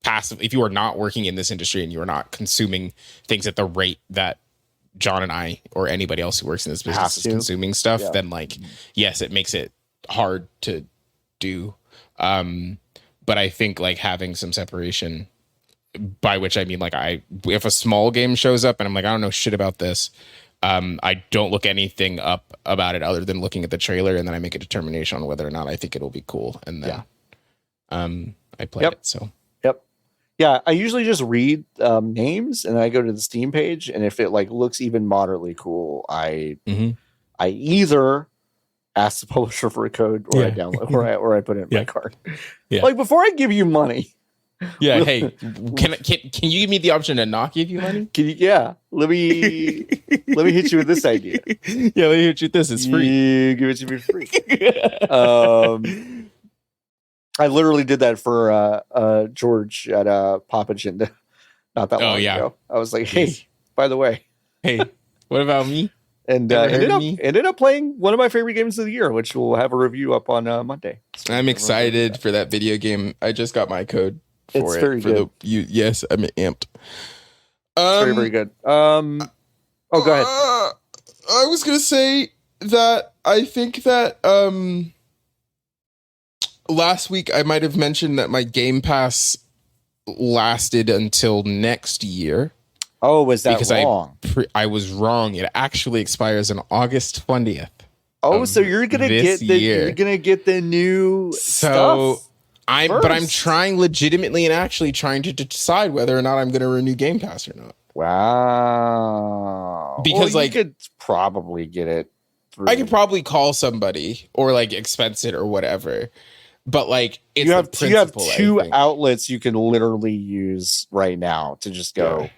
passive, if you are not working in this industry and you are not consuming things at the rate that John and I or anybody else who works in this business is consuming stuff, then like yes, it makes it hard to do, but I think like having some separation, by which I mean like if a small game shows up and I'm like, I don't know shit about this, I don't look anything up about it other than looking at the trailer, and then I make a determination on whether or not I think it'll be cool, and then I play it. So I usually just read names and then I go to the Steam page, and if it like looks even moderately cool, I either ask the publisher for a code, or I download, or I put it in my cart. Like before I give you money. Yeah. Hey, can you give me the option to not give you money? Can you? Yeah. Let me hit you with this idea. Yeah. Let me hit you with this. It's free. You give it to me for free. I literally did that for George at Pop Agenda not that long ago. I was like, hey, by the way, hey, what about me? And ended up playing one of my favorite games of the year, which we'll have a review up on Monday. So I'm excited for that video game. I just got my code for it. Very good. Yes, I'm amped. It's very, very good. Go ahead. I was gonna say that I think that last week I might have mentioned that my Game Pass lasted until next year. Oh, was that wrong? I was wrong. It actually expires on August 20th. Oh, so you're gonna get the new stuff. But I'm trying legitimately and actually trying to decide whether or not I'm going to renew Game Pass or not. Wow. Because you could probably get it. I could probably call somebody or like expense it or whatever. But like it's you have two outlets you can literally use right now to just go. Yeah.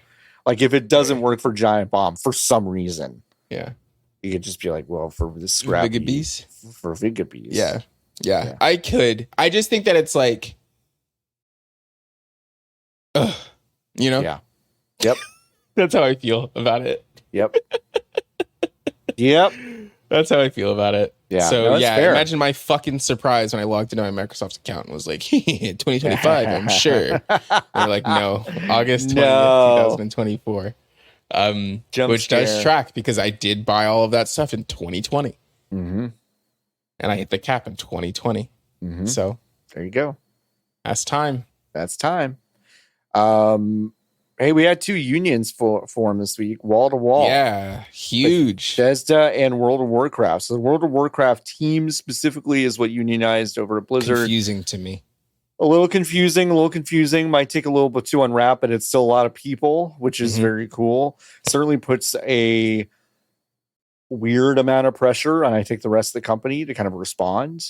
Like if it doesn't work for Giant Bomb for some reason. Yeah. You could just be like, well, for the scrappy VGBees? For VGBees. Yeah, I could. I just think that it's like, you know? Yeah. Yep. That's how I feel about it. Yep. Yep. That's how I feel about it. Yeah. So, imagine my fucking surprise when I logged into my Microsoft account and was like, 2025, I'm sure. They're like, no, August 20th, 2024. Which does track because I did buy all of that stuff in 2020. Mm-hmm. And I hit the cap in 2020. Mm-hmm. So there you go. That's time. Hey, we had two unions form this week, wall to wall. Yeah, huge. Bethesda and World of Warcraft. So the World of Warcraft team specifically is what unionized over at Blizzard. Confusing to me. A little confusing. Might take a little bit to unwrap, but it's still a lot of people, which is very cool. Certainly puts a weird amount of pressure on, I think, the rest of the company to kind of respond.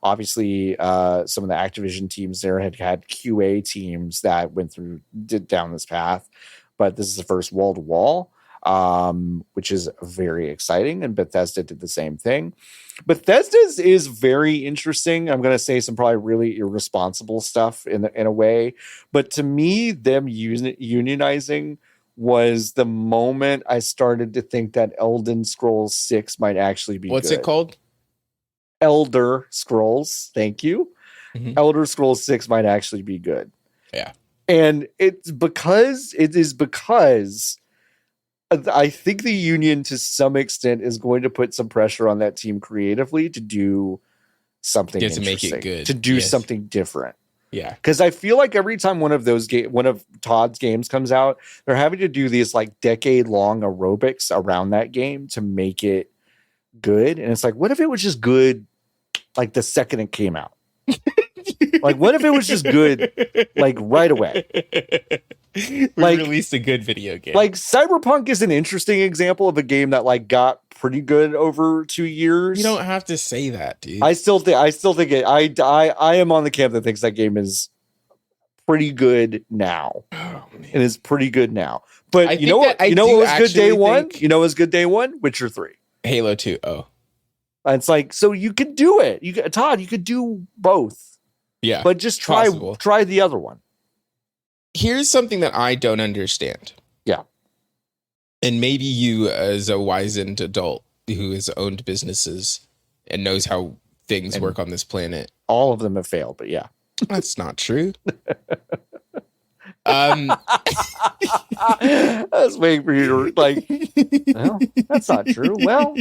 Obviously, some of the Activision teams there had QA teams that did down this path, but this is the first wall to wall, which is very exciting. And Bethesda did the same thing. Bethesda is very interesting. I'm going to say some probably really irresponsible stuff in a way, but to me, them unionizing was the moment I started to think that Elder Scrolls 6 might actually be What's good. It called? Elder Scrolls. Thank you. Mm-hmm. Elder Scrolls 6 might actually be good. Yeah. And it is because I think the union to some extent is going to put some pressure on that team creatively to do something interesting, to make it good, to do something different. Yeah, because I feel like every time one of Todd's games comes out, they're having to do these like decade-long aerobics around that game to make it good. And it's like, what if it was just good like the second it came out? Like, what if it was just good like right away? We released a good video game. Like Cyberpunk is an interesting example of a game that like got pretty good over 2 years. You don't have to say that, dude. I still think it. I am on the camp that thinks that game is pretty good now. Oh, man. It is pretty good now. But you know what was good day one? You know what was good day one? Witcher 3. Halo 2. Oh. And it's like, so you could do it. Todd, you could do both. Yeah. But just try the other one. Here's something that I don't understand. Yeah. And maybe you, as a wizened adult who has owned businesses and knows how things work on this planet. All of them have failed, but yeah. That's not true. I was waiting for you to like, well, that's not true. Well,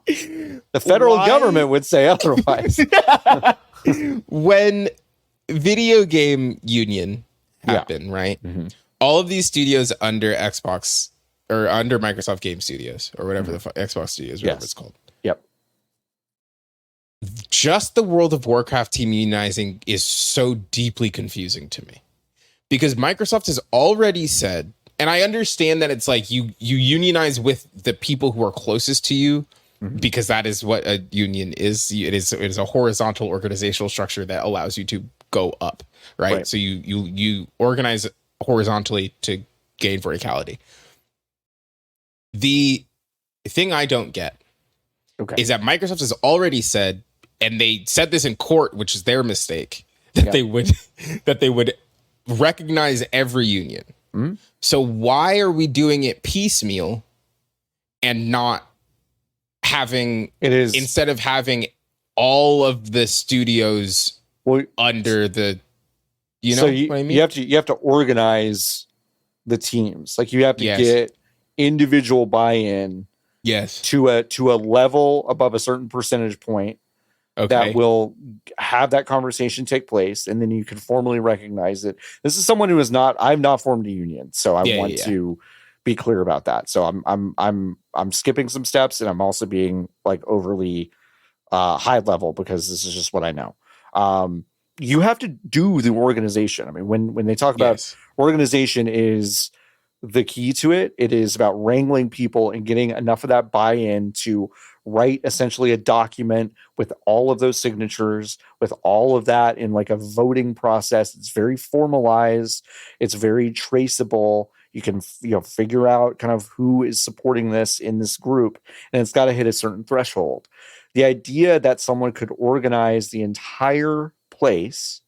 the federal government would say otherwise. When video game union happened, right? Mm-hmm. All of these studios under Xbox or under Microsoft Game Studios or whatever the Xbox Studios, whatever it's called. Yep. Just the World of Warcraft team unionizing is so deeply confusing to me because Microsoft has already said, and I understand that it's like you unionize with the people who are closest to you. Because that is what a union is. It is a horizontal organizational structure that allows you to go up, right? So you organize horizontally to gain verticality. The thing I don't get is that Microsoft has already said, and they said this in court, which is their mistake, that they would recognize every union. Mm-hmm. So why are we doing it piecemeal and not instead of having all of the studios under the, what I mean? You have to organize the teams. Like you have to get individual buy-in. Yes. To a level above a certain percentage point that will have that conversation take place, and then you can formally recognize it. This is someone who is not. I've not formed a union, so I want to be clear about that. So I'm skipping some steps, and I'm also being like overly high level because this is just what I know. You have to do the organization. I mean, when they talk about organization is the key to it, it is about wrangling people and getting enough of that buy-in to write essentially a document with all of those signatures, with all of that in like a voting process. It's very formalized. It's very traceable. You can, figure out kind of who is supporting this in this group, and it's got to hit a certain threshold. The idea that someone could organize the entire place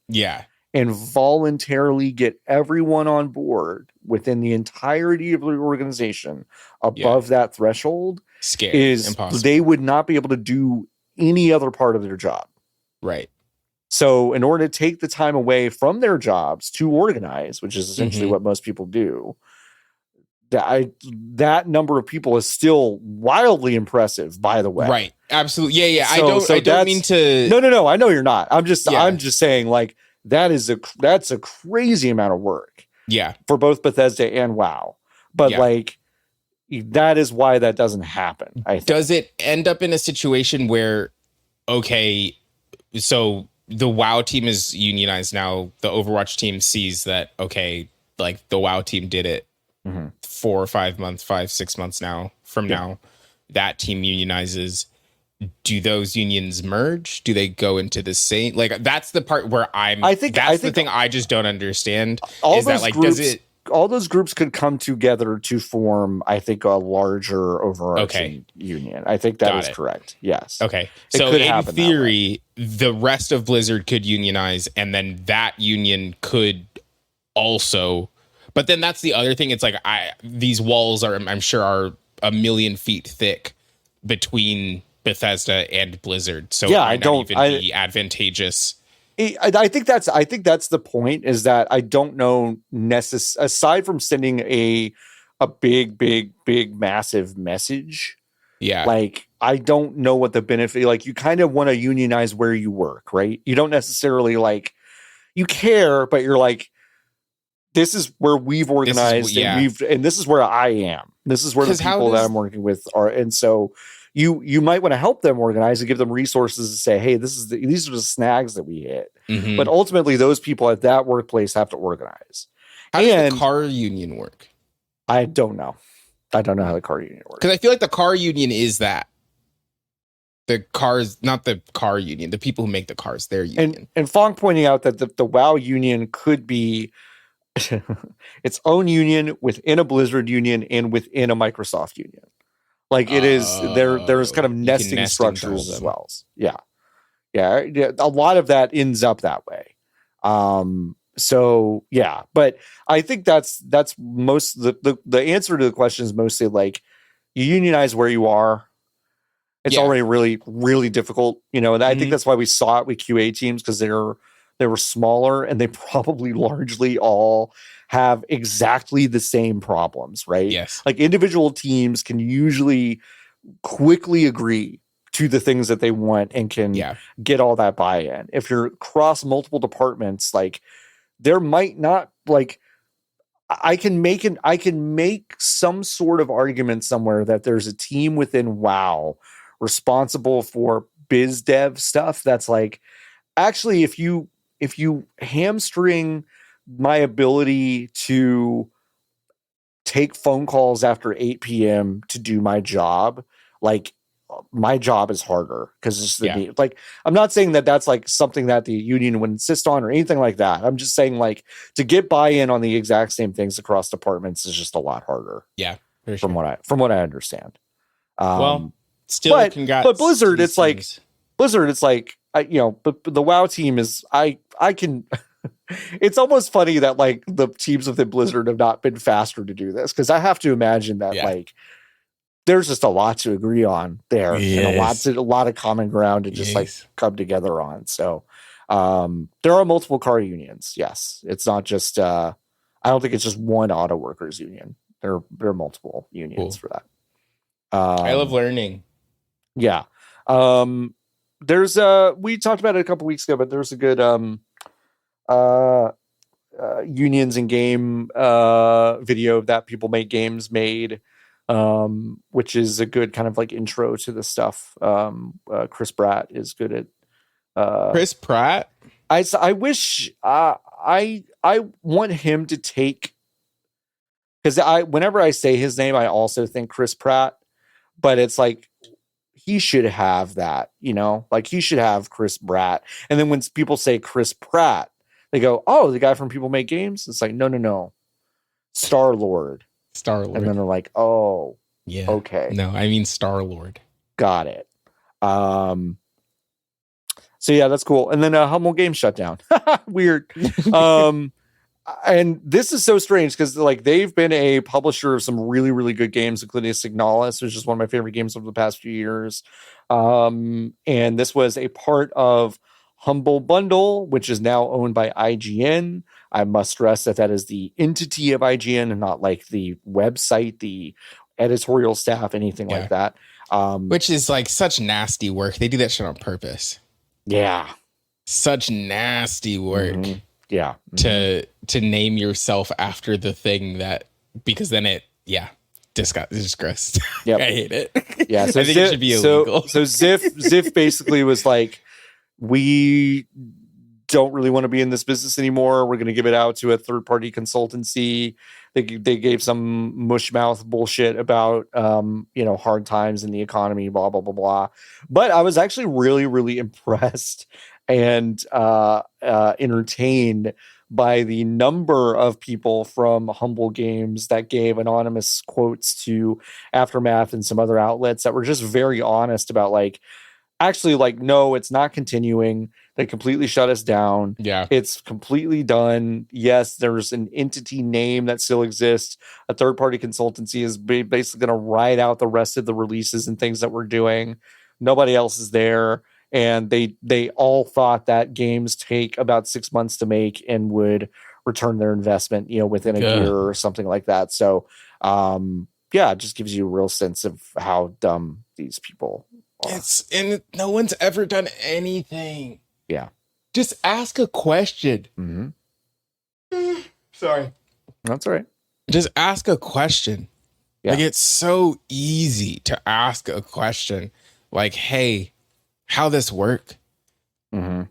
and voluntarily get everyone on board within the entirety of the organization above that threshold is impossible. They would not be able to do any other part of their job. Right. So in order to take the time away from their jobs to organize, which is essentially what most people do, that number of people is still wildly impressive, by the way. Right. Absolutely. Yeah. So I don't mean to. No. I know you're not. I'm just saying like that's a crazy amount of work. Yeah. For both Bethesda and WoW. But like that is why that doesn't happen. Does it end up in a situation where, so the WoW team is unionized now. The Overwatch team sees that, like the WoW team did it 4 or 5 months, 5-6 months now from now, that team unionizes. Do those unions merge? Do they go into the same? Like that's the part where I think the thing I just don't understand. All is that like groups, does it? All those groups could come together to form, I think, a larger overarching union. I think that is correct. Yes. Okay. So in theory, the rest of Blizzard could unionize, and then that union could also. But then that's the other thing. It's like these walls I'm sure are 1 million feet thick between Bethesda and Blizzard. So it might not even be advantageous. I think that's the point, is that I don't know aside from sending a big massive message. Yeah. Like I don't know what the benefit, like you kind of want to unionize where you work, right? You don't necessarily like, you care, but you're like, this is where we've organized and this is where I am. This is where the people that I'm working with are. And so you might want to help them organize and give them resources to say, hey, these are the snags that we hit. Mm-hmm. But ultimately those people at that workplace have to organize. How does the car union work? I don't know. I don't know how the car union works. Because I feel like the car union is that. The cars, not the car union, the people who make the cars, their union. And Fong pointing out that the WoW union could be its own union within a Blizzard union and within a Microsoft union. Like it is there's kind of nesting structures as well. Yeah. A lot of that ends up that way. So yeah, but I think that's most the answer to the question is mostly like you unionize where you are. It's already really, really difficult, and I think that's why we saw it with QA teams, because they were smaller and they probably largely all have exactly the same problems, right? Yes. Like individual teams can usually quickly agree to the things that they want and can get all that buy-in. If you're across multiple departments, like there might not, like I can make some sort of argument somewhere that there's a team within WoW responsible for biz dev stuff that's like, actually, if you hamstring my ability to take phone calls after 8 p.m. to do my job, like my job is harder because it's the like, I'm not saying that that's like something that the union would insist on or anything like that. I'm just saying like to get buy-in on the exact same things across departments is just a lot harder. Yeah. From what I understand. Still, but Blizzard, it's like Blizzard, it's like but the WoW team is I can. It's almost funny that like the teams within Blizzard have not been faster to do this, because I have to imagine that like there's just a lot to agree on there, and a lot of common ground to just like come together on. So there are multiple car unions. Yes, it's not just. I don't think it's just one auto workers union. There are multiple unions for that. I love learning. Yeah. There's we talked about it a couple weeks ago, but there's a good unions in game video that people make games made, which is a good kind of like intro to the stuff. Chris Pratt is good at Chris Pratt. I wish I want him to take, because whenever I say his name I also think Chris Pratt, but it's like he should have that, like he should have Chris Pratt. And then when people say Chris Pratt, they go, oh, the guy from People Make Games. It's like, no. Star-Lord. And then they're like, oh, yeah. Okay. No, I mean Star-Lord. Got it. So yeah, that's cool. And then Hummel Games shut down. Weird. And this is so strange because like they've been a publisher of some really, really good games, including Signalis, which is one of my favorite games over the past few years. And this was a part of Humble Bundle, which is now owned by IGN. I must stress that is the entity of IGN and not like the website, the editorial staff, anything like that. Which is like such nasty work. They do that shit on purpose. Yeah. Such nasty work. Mm-hmm. Yeah. To name yourself after the thing that, because then it's just gross. Yep. I hate it. Yeah. So I think it should be illegal. So Ziff basically was like, we don't really want to be in this business anymore. We're going to give it out to a third-party consultancy. They gave some mushmouth bullshit about, hard times in the economy, blah, blah, blah, blah. But I was actually really, really impressed and entertained by the number of people from Humble Games that gave anonymous quotes to Aftermath and some other outlets that were just very honest about like, actually, like, no, it's not continuing. They completely shut us down. Yeah. It's completely done. Yes, there's an entity name that still exists. A third-party consultancy is basically going to ride out the rest of the releases and things that we're doing. Nobody else is there. And they all thought that games take about 6 months to make and would return their investment, within a year or something like that. So, it just gives you a real sense of how dumb these people are. And no one's ever done anything. Yeah. Just ask a question. Mm-hmm. Sorry. That's all right. Just ask a question. Yeah. Like, it's so easy to ask a question. Like, hey, how this work? Mm-hmm.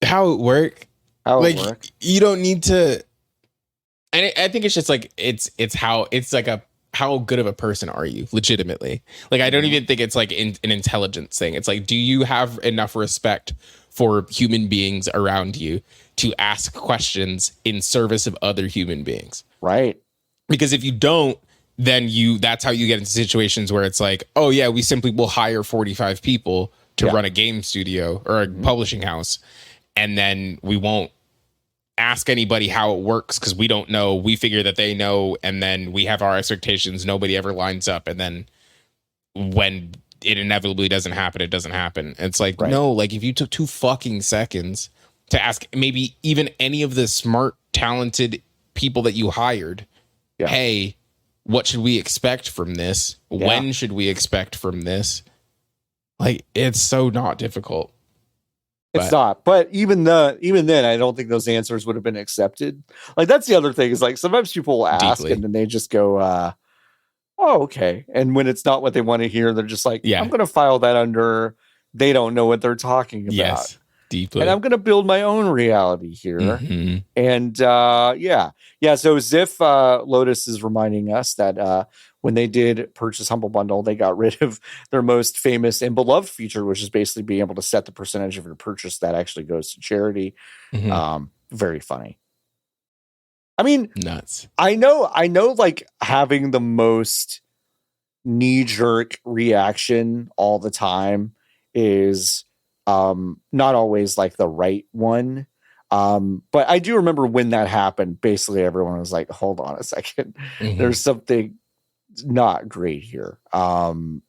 How it work? How like, it work? You don't need to. And I think it's just like, it's like how good of a person are you legitimately? Like, I don't even think it's like an intelligence thing. It's like, do you have enough respect for human beings around you to ask questions in service of other human beings? Right. Because if you don't, then that's how you get into situations where it's like, oh yeah, we simply will hire 45 people to run a game studio or a publishing house. And then we won't ask anybody how it works because we don't know. We figure that they know, and then we have our expectations. Nobody ever lines up, and then when it inevitably doesn't happen, it doesn't happen. It's like, no, like if you took 2 fucking seconds to ask maybe even any of the smart, talented people that you hired, hey, what should we expect from this? When should we expect from this? Like, it's so not difficult. It's not. But even then, I don't think those answers would have been accepted. Like, that's the other thing is like sometimes people will ask and then they just go, oh, okay. And when it's not what they want to hear, they're just like, I'm going to file that under they don't know what they're talking about. Yes, deeply. And I'm going to build my own reality here. Mm-hmm. And so Ziff Lotus is reminding us that when they did purchase Humble Bundle, they got rid of their most famous and beloved feature, which is basically being able to set the percentage of your purchase that actually goes to charity. Mm-hmm. Very funny. I mean, nuts. I know like having the most knee-jerk reaction all the time is not always like the right one. But I do remember when that happened, basically everyone was like, hold on a second. Mm-hmm. There's something not great here. And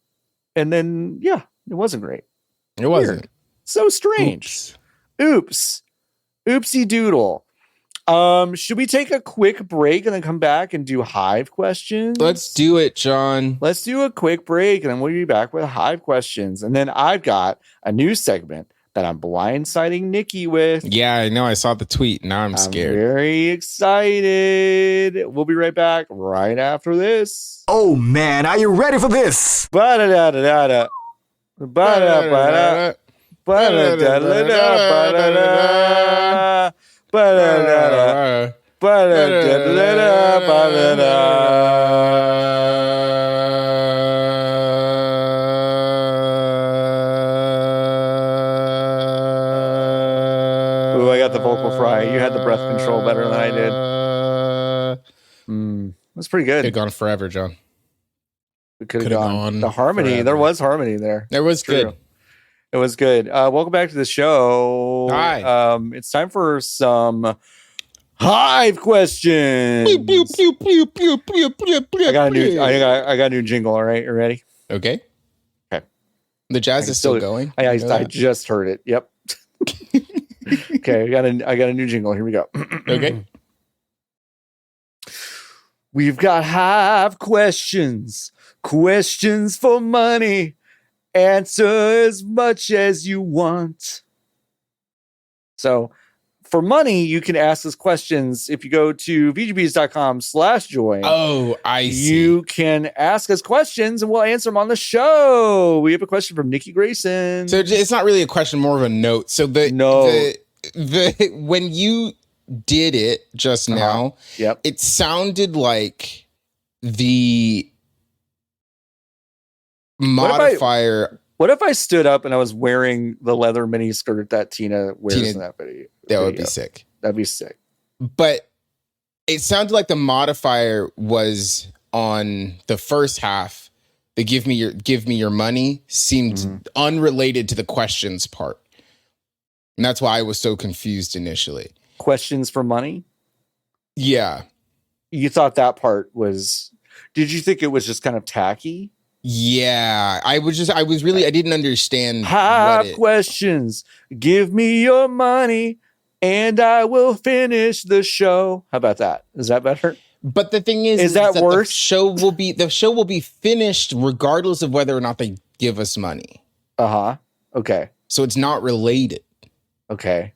then it wasn't great. It wasn't. Weird. So strange. Oops. Oopsie doodle. Should we take a quick break and then come back and do Hive questions? Let's do it, John. Let's do a quick break and then we'll be back with Hive questions. And then I've got a new segment that I'm blindsiding Niki with. Yeah, I know. I saw the tweet. Now I'm scared. Very excited. We'll be right back right after this. Oh man, are you ready for this? Ba-da-da-da-da-da. Ba-da-ba-da. Ba-da-da-da-da-da-da. Ba-da-da-da. Ba-da-da-da-da-da-da. Ooh, I got the vocal fry. You had the breath control better than I did. That's pretty good. Could have gone forever, John. It could have gone. The harmony. Forever. There was harmony there. There was good. It was good. Welcome back to the show. Hi. It's time for some Hive questions. Pew, pew, pew, pew, pew, pew, pew, I got a new jingle. All right, you ready? Okay. Okay. The jazz is still going. I just heard it. Yep. Okay, I got a new jingle. Here we go. Okay. We've got Hive questions. Questions for money. Answer as much as you want. So for money, you can ask us questions. If you go to VGBees.com/join. Oh, I see. You can ask us questions and we'll answer them on the show. We have a question from Niki Grayson. So it's not really a question, more of a note. So the when you did it just now, yep, it sounded like the modifier. What if I stood up and I was wearing the leather mini skirt that Tina wears in that video? That would be sick. That'd be sick. But it sounded like the modifier was on the first half. The give me your money seemed unrelated to the questions part. And that's why I was so confused initially. Questions for money? Yeah. You thought that part was, did you think it was just kind of tacky? Yeah, I didn't understand. Have questions. Give me your money and I will finish the show. How about that? Is that better? But the thing is that worse? The show will be finished regardless of whether or not they give us money. Okay. So it's not related. Okay.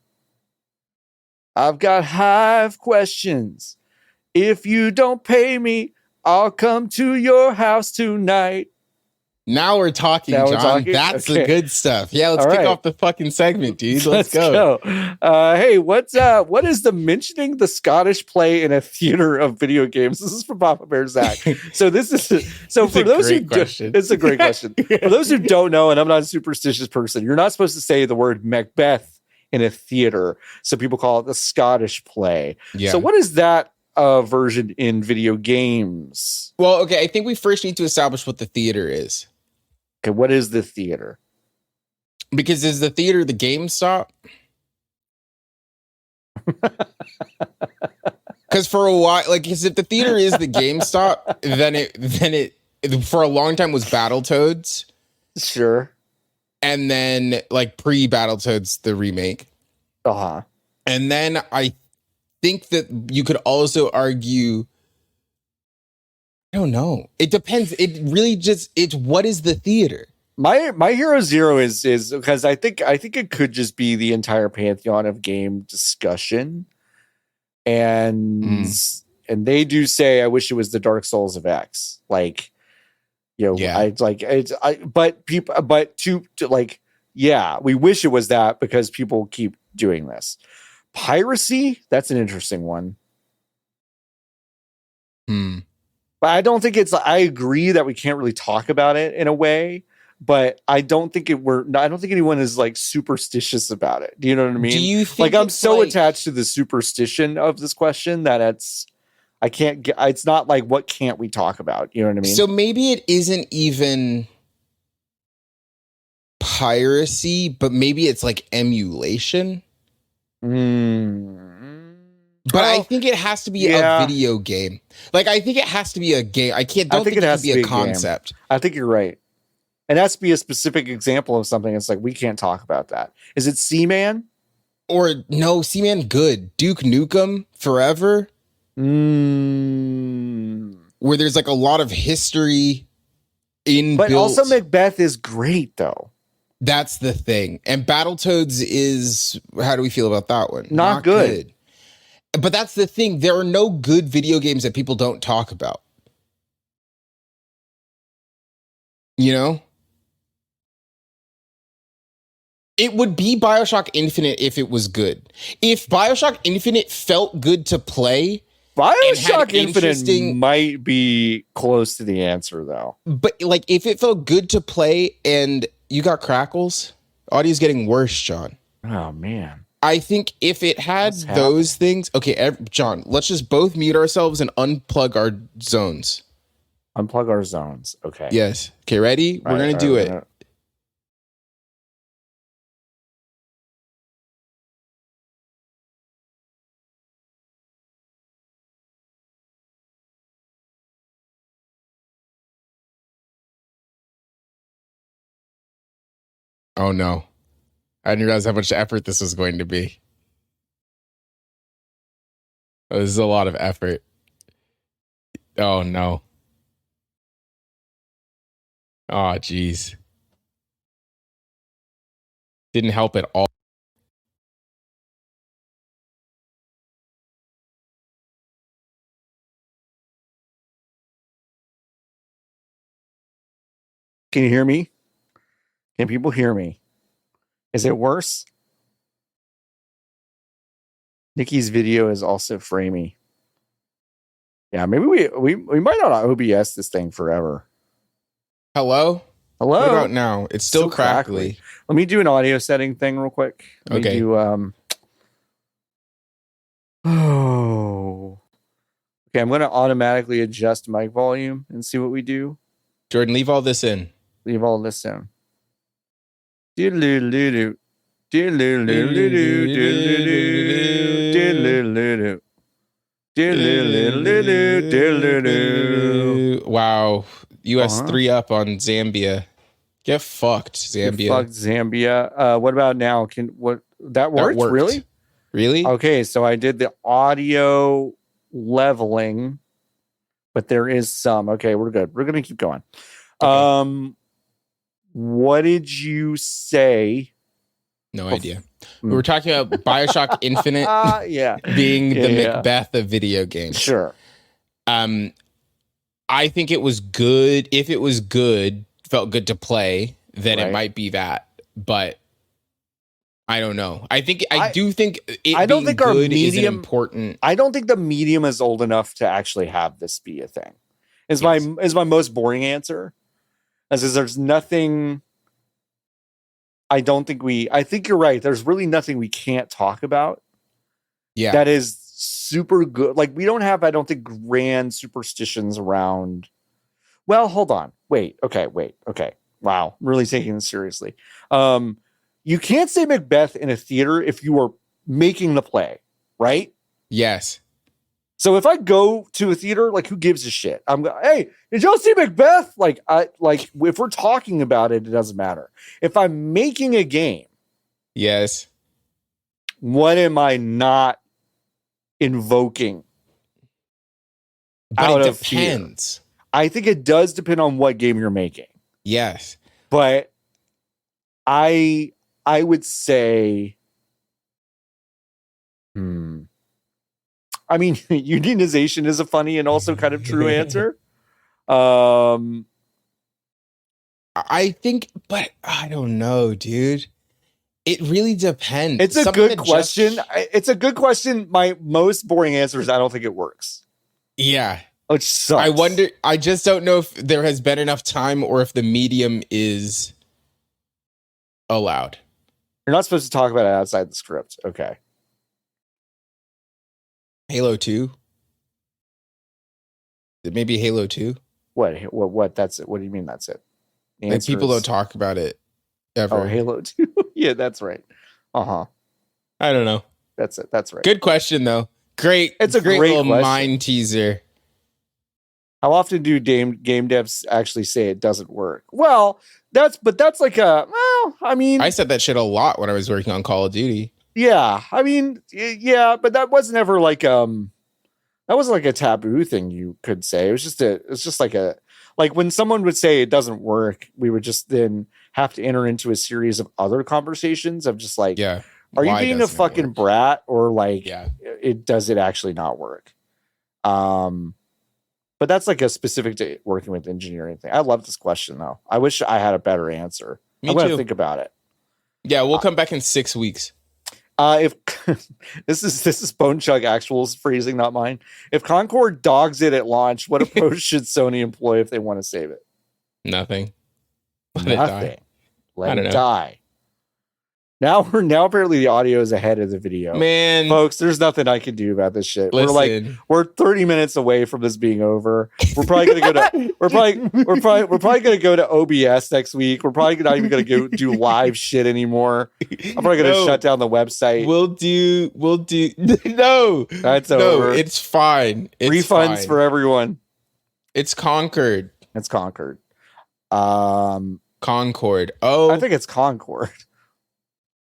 I've got Hive questions. If you don't pay me, I'll come to your house tonight. Now we're talking, John. That's the good stuff. Yeah, let's kick off the fucking segment, dude. Let's go. Hey, what is the mentioning the Scottish play in a theater of video games? This is from Papa Bear Zach. So this is for those who it's a great question. For those who don't know, and I'm not a superstitious person, you're not supposed to say the word Macbeth in a theater. So people call it the Scottish play. Yeah. So what is that version in video games? Well, okay, I think we first need to establish what the theater is. Okay, what is the theater? Because is the theater the GameStop? Because for a while, like, if the theater is the GameStop, then it for a long time was Battletoads. Sure. And then like pre-Battletoads, the remake. And then I think that you could also argue, I don't know. It depends. It really it's what is the theater? My Hero Zero is because I think it could just be the entire pantheon of game discussion. And they do say I wish it was the Dark Souls of X. Like, you know, yeah. We wish it was that because people keep doing this. Piracy, that's an interesting one. But I don't think I agree that we can't really talk about it in a way, but I don't think anyone is like superstitious about it. Do you know what I mean? Do you think I'm so attached to the superstition of this question that it's not like, what can't we talk about? You know what I mean? So maybe it isn't even piracy, but maybe it's like emulation. But I think it has to be a video game. Like, I think it has to be a game. I think it has to be a concept. I think you're right. It has to be a specific example of something. It's like, we can't talk about that. Is it Seaman? Or no, Seaman good. Duke Nukem Forever. Where there's like a lot of history inbuilt. But also Macbeth is great though. That's the thing. And Battletoads is, how do we feel about that one? Not good. But that's the thing. There are no good video games that people don't talk about. You know? It would be BioShock Infinite if it was good. If BioShock Infinite felt good to play. BioShock Infinite might be close to the answer though. But like if it felt good to play and you got crackles, audio's getting worse, John. Oh man. I think if it had those things, okay, John, let's just both mute ourselves and unplug our zones. Unplug our zones. Okay. Yes. Okay, ready? We're going to do it. Oh no. I didn't realize how much effort this was going to be. Oh, this is a lot of effort. Oh no. Oh geez. Didn't help at all. Can you hear me? Can people hear me? Is it worse? Niki's video is also framey. Yeah, maybe we might not OBS this thing forever. Hello? Hello? What about now? It's still crackly. Let me do an audio setting thing real quick. Let me do, okay, I'm going to automatically adjust mic volume and see what we do. Jordan, leave all this in. Leave all this in. Diddle-doo-doo-doo. Diddle-doo-doo-doo. Diddle-doo-doo-doo. Wow. US 3 up on Zambia. Get fucked, Zambia. Get fucked, Zambia. What about now? That worked? Really? Really? Okay, so I did the audio leveling, but there is some. Okay, we're good. We're gonna keep going. Okay. What did you say? No idea. We were talking about BioShock Infinite being the Macbeth of video games. Sure. I think it was good. If it was good, felt good to play, then it might be that. But I don't know. I do think it being good is an important. I don't think the medium is old enough to actually have this be a thing. Is my most boring answer. As there's nothing. I think you're right. There's really nothing we can't talk about. Yeah. That is super good. Like we don't have, I don't think, grand superstitions around. Well, hold on. Wait. Okay. Wow. I'm really taking this seriously. You can't say Macbeth in a theater if you are making the play, right? Yes. So if I go to a theater, like who gives a shit? Hey, did y'all see Macbeth? Like if we're talking about it, it doesn't matter. If I'm making a game, yes. What am I not invoking? But it depends. I think it does depend on what game you're making. Yes. But I would say, I mean, unionization is a funny and also kind of true answer. I think, but I don't know, dude. It really depends. It's a good question. It's a good question. My most boring answer is I don't think it works. Yeah. Which sucks. I wonder, I just don't know if there has been enough time or if the medium is allowed. You're not supposed to talk about it outside the script. Okay. Halo 2? Maybe Halo 2? What? That's it. What do you mean that's it? Like people don't talk about it ever. Oh, Halo 2? Yeah, that's right. Uh-huh. I don't know. That's it. That's right. Good question, though. Great. It's a great little question. mind teaser. How often do game devs actually say it doesn't work? Well, that's like I mean, I said that shit a lot when I was working on Call of Duty. Yeah, I mean, yeah, but that wasn't ever like that wasn't like a taboo thing you could say. It's just like when someone would say it doesn't work, we would just then have to enter into a series of other conversations of just like, Yeah. are you being a fucking brat, or like, does it actually not work? But that's like a specific to working with engineering thing. I love this question though. I wish I had a better answer. I'm going to think about it. Yeah, we'll come back in 6 weeks. If this is Bone Chug Actual's phrasing, not mine. If Concord dogs it at launch, what approach should Sony employ if they want to save it? Nothing. Let it die. Now apparently the audio is ahead of the video. Man, folks, there's nothing I can do about this shit. Listen. We're 30 minutes away from this being over. We're probably gonna go to we're probably gonna go to OBS next week. We're probably not even gonna go do live shit anymore. I'm probably gonna shut down the website. We'll do no. That's over. It's fine. Refunds for everyone. It's Concord. Concord. Concord. Oh, I think it's Concord.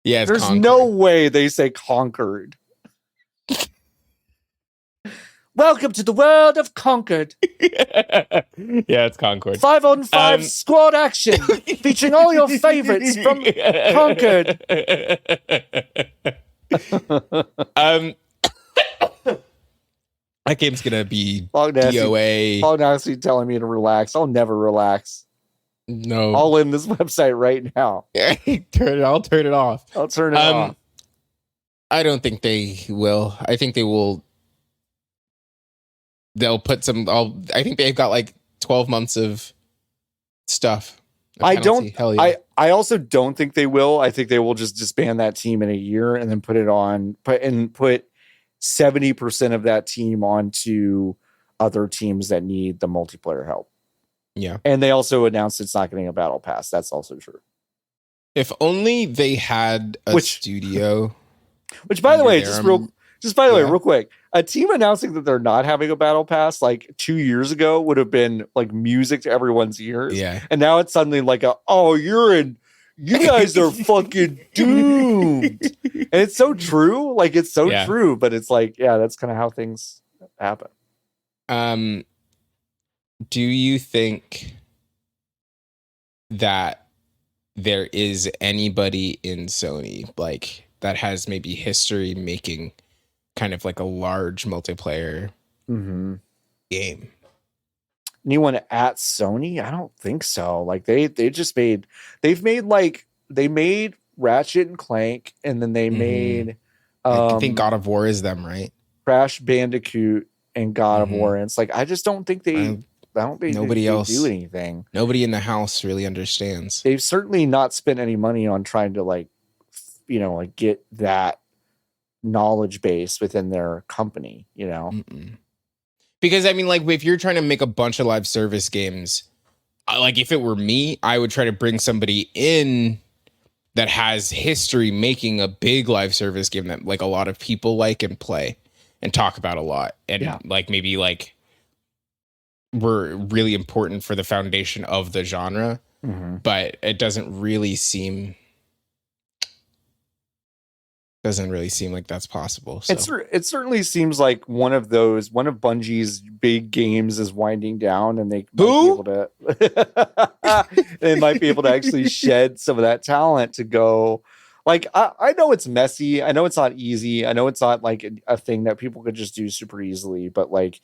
Yeah, there's Concord. No way they say Concord. Welcome to the world of Concord. Yeah, it's Concord. 5-on-5 squad action featuring all your favorites from Concord. That game's gonna be DOA. Paul Nasty telling me to relax. I'll never relax. No, I'll end this website right now. I'll turn it off. I'll turn it off. I don't think they will. I think they will. They'll put some. I think they've got like 12 months of stuff. I also don't think they will. I think they will just disband that team in a year and then put 70% of that team onto other teams that need the multiplayer help. Yeah. And they also announced it's not getting a battle pass. That's also true. If only they had a studio. Which, by the way, real quick, a team announcing that they're not having a battle pass like 2 years ago would have been like music to everyone's ears. Yeah. And now it's suddenly like you guys are fucking doomed. And it's so true. Like, it's so true, but it's like, yeah, that's kind of how things happen. Do you think that there is anybody in Sony like that has maybe history making kind of like a large multiplayer game? Anyone at Sony? I don't think so. Like they made Ratchet and Clank, and then they made I think God of War is them, right? Crash Bandicoot and God of War. And it's like I just don't think nobody else do anything. Nobody in the house really understands. They've certainly not spent any money on trying to get that knowledge base within their company, Because I mean, like, if you're trying to make a bunch of live service games, like if it were me, I would try to bring somebody in that has history making a big live service game that like a lot of people like and play and talk about a lot, and like maybe like were really important for the foundation of the genre, but it doesn't really seem like that's possible. So. It certainly seems like one of Bungie's big games is winding down, and they might be able to actually shed some of that talent to go. Like, I know it's messy. I know it's not easy. I know it's not like a thing that people could just do super easily, but like,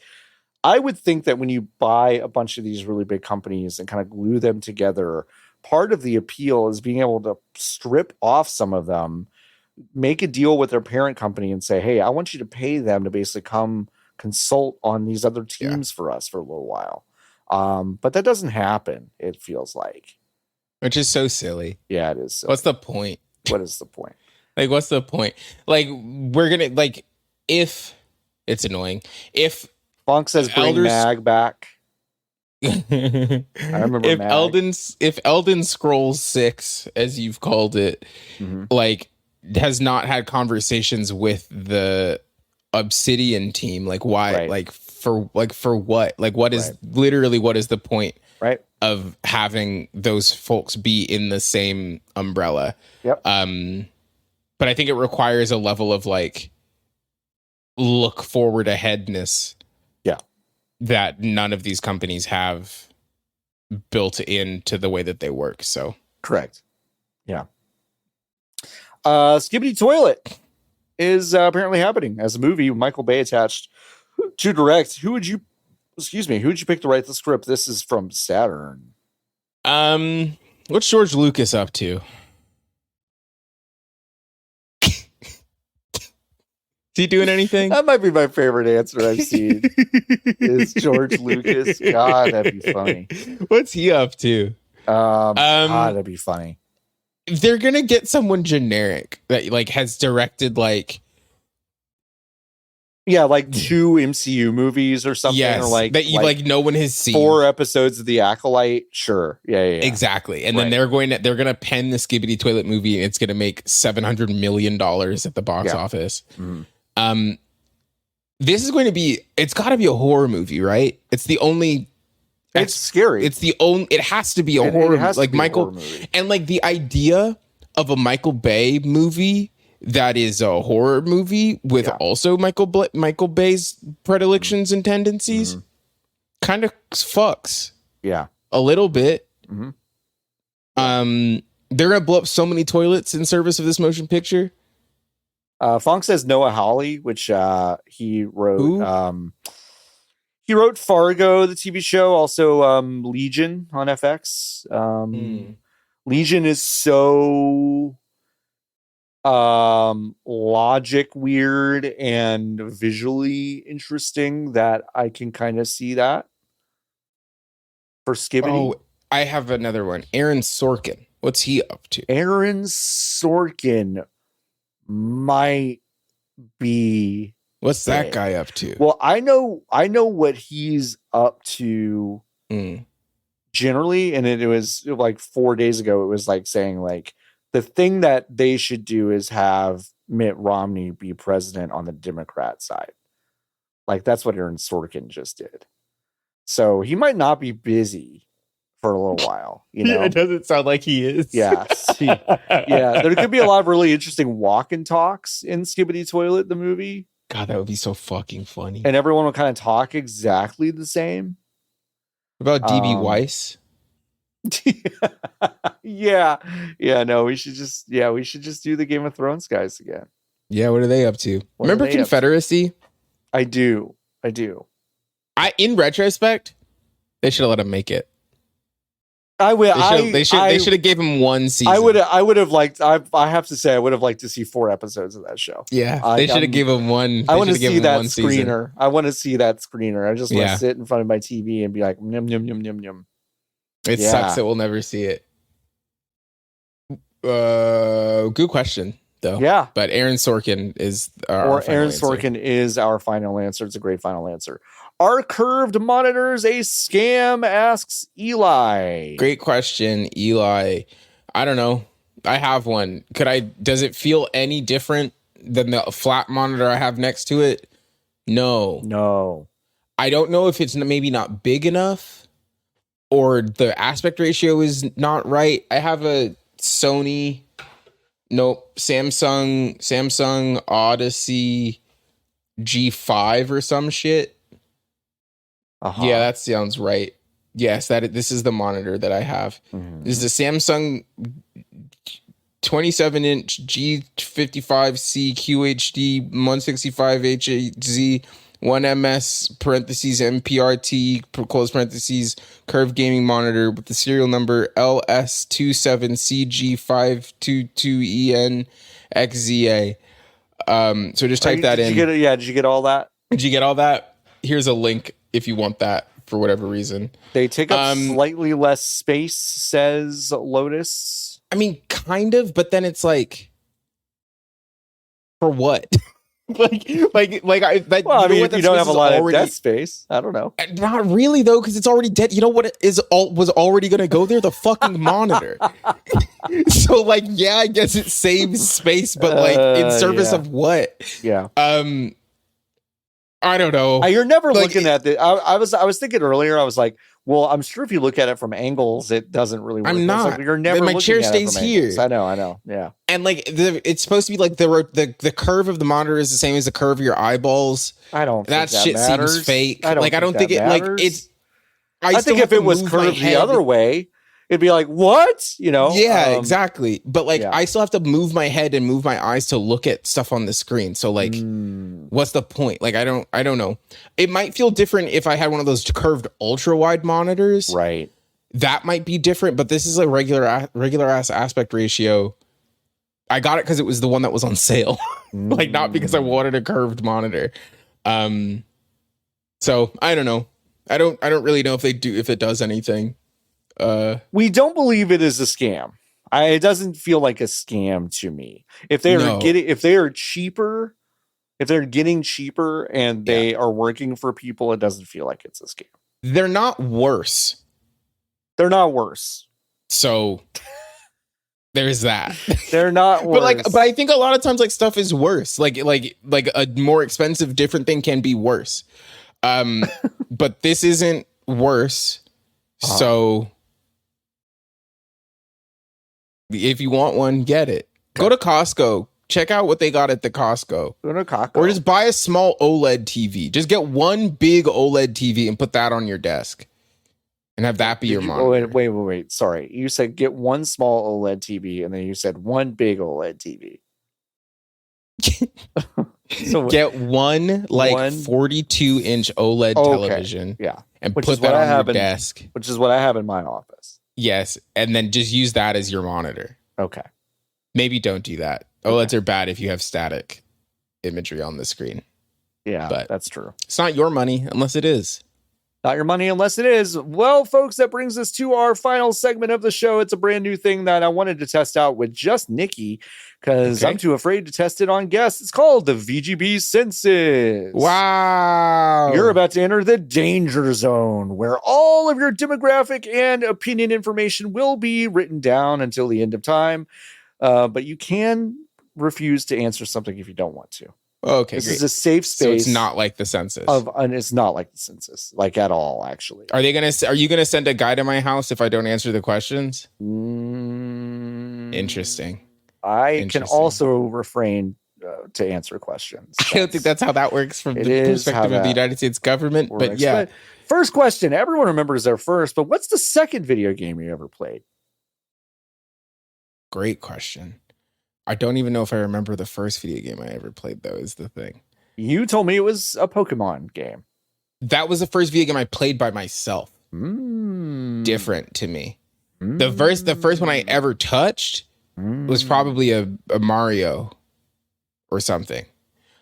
I would think that when you buy a bunch of these really big companies and kind of glue them together, part of the appeal is being able to strip off some of them, make a deal with their parent company and say, hey, I want you to pay them to basically come consult on these other teams for us for a little while. But that doesn't happen, it feels like. Which is so silly. Yeah, it is silly. What's the point? What is the point? Like, what's the point? Like, we're going to, like, if it's annoying, if Bonk says bring Mag back. I remember if Elden Scrolls 6, as you've called it, like, has not had conversations with the Obsidian team, like why, like for what, like what is literally what is the point of having those folks be in the same umbrella? But But I think it requires a level of like look forward aheadness. Yeah. That none of these companies have built into the way that they work. So correct. Yeah. Skibidi Toilet is apparently happening as a movie with Michael Bay attached to direct. Who would you pick to write the script? This is from Saturn. What's George Lucas up to? Is he doing anything? That might be my favorite answer I've seen. Is George Lucas? God, that'd be funny. What's he up to? God, that'd be funny. They're gonna get someone generic that like has directed like, yeah, like 2 MCU movies or something, yes, or like that you like no one has seen. 4 episodes of The Acolyte, sure, yeah. Exactly. And then they're gonna pen the Skibidi Toilet movie, and it's gonna make $700 million at the box office. Mm-hmm. This is going to be. It's got to be a horror movie, right? It's the only. It's scary. It's the only. It has to be a horror. Like Michael, movie. And like the idea of a Michael Bay movie that is a horror movie with also Michael Bay's predilections and tendencies, kind of fucks. Yeah, a little bit. Mm-hmm. They're gonna blow up so many toilets in service of this motion picture. Fong says Noah Hawley, which he wrote. Who? He wrote Fargo, the TV show, also Legion on FX. Legion is so logic weird and visually interesting that I can kind of see that for Skibidi. Oh, I have another one. Aaron Sorkin. What's he up to? Aaron Sorkin might be. What's that guy up to? Well, I know what he's up to generally, and it was like 4 days ago. It was like saying like the thing that they should do is have Mitt Romney be president on the Democrat side. Like that's what Aaron Sorkin just did. So he might not be busy for a little while, you know. It doesn't sound like he is. Yeah. Yeah. There could be a lot of really interesting walk and talks in Skibidi Toilet, the movie. God, that would be so fucking funny. And everyone will kind of talk exactly the same. What about DB Weiss? Yeah. No, we should just do the Game of Thrones guys again. Yeah, what are they up to? Remember Confederacy? I do. In retrospect, they should have let him make it. They should have gave him one season. I would have liked. I have to say, I would have liked to see 4 episodes of that show. Yeah, they should have gave him one. I want to see that screener. I want to see that screener. I just want to sit in front of my TV and be like, yum yum yum yum yum. It sucks that we'll never see it. Good question though. Yeah, but Aaron Sorkin is Sorkin is our final answer. It's a great final answer. Are curved monitors a scam? Asks Eli. Great question, Eli. I don't know. I have one. Does it feel any different than the flat monitor I have next to it? No. I don't know if it's maybe not big enough or the aspect ratio is not right. I have a Samsung Odyssey G5 or some shit. Uh-huh. Yeah, that sounds right. Yes, this is the monitor that I have. Mm-hmm. This is a Samsung 27-inch G55C QHD 165HZ 1MS parentheses MPRT close parentheses curved gaming monitor with the serial number LS27CG522ENXZA. So just type that in. Did you get all that? Did you get all that? Here's a link if you want that for whatever reason. They take up slightly less space, says Lotus. I mean, kind of, but then it's like, for what? I mean, you don't have a lot of desk space. I don't know. Not really though, because it's already dead. You know what was already going to go there? The fucking monitor. So like, yeah, I guess it saves space, but like in service of what? Yeah. I don't know. You're never looking at the. I was thinking earlier. I was like, well, I'm sure if you look at it from angles, it doesn't really work. I'm not. Like, you're never. My chair stays here. Angles. I know. Yeah. And like it's supposed to be like the curve of the monitor is the same as the curve of your eyeballs. I don't. That shit matters. seems fake. I don't think it like it's. I think if it was curved the other way, it'd be like, what? Yeah, exactly. But like, I still have to move my head and move my eyes to look at stuff on the screen. So like, what's the point? Like, I don't know. It might feel different if I had one of those curved ultra wide monitors. Right. That might be different, but this is a regular ass aspect ratio. I got it because it was the one that was on sale. Like, not because I wanted a curved monitor. So I don't know. I don't really know if it does anything. We don't believe it is a scam. It doesn't feel like a scam to me. If they are cheaper and they are working for people, it doesn't feel like it's a scam. They're not worse. So there's that. They're not worse. But I think a lot of times like stuff is worse. Like a more expensive, different thing can be worse. But this isn't worse. So if you want one, get it. Go to Costco. Check out what they got at the Costco. Go to Costco. Or just buy a small OLED TV. Just get one big OLED TV and put that on your desk. And have that be your monitor. Wait. Sorry. You said get one small OLED TV, and then you said one big OLED TV. So get one 42-inch OLED television. Yeah. And put that on your desk. Which is what I have in my office. Yes. And then just use that as your monitor. Okay. Maybe don't do that. OLEDs are bad if you have static imagery on the screen. Yeah, but that's true. It's not your money unless it is. Not your money unless it is. Well, folks, that brings us to our final segment of the show. It's a brand new thing that I wanted to test out with just Niki because I'm too afraid to test it on guests. It's called the VGBees Census. Wow. You're about to enter the danger zone where all of your demographic and opinion information will be written down until the end of time. But you can refuse to answer something if you don't want to. Okay, this is a safe space. So it's not like the census. It's not like the census, like at all. Actually, are you gonna send a guy to my house if I don't answer the questions? Interesting. I can also refrain to answer questions. I don't think that's how that works from the perspective of the United States government. But yeah, first question. Everyone remembers their first, but what's the second video game you ever played? Great question. I don't even know if I remember the first video game I ever played, though, is the thing. You told me it was a Pokemon game. That was the first video game I played by myself. Different to me. The first one I ever touched was probably a Mario or something.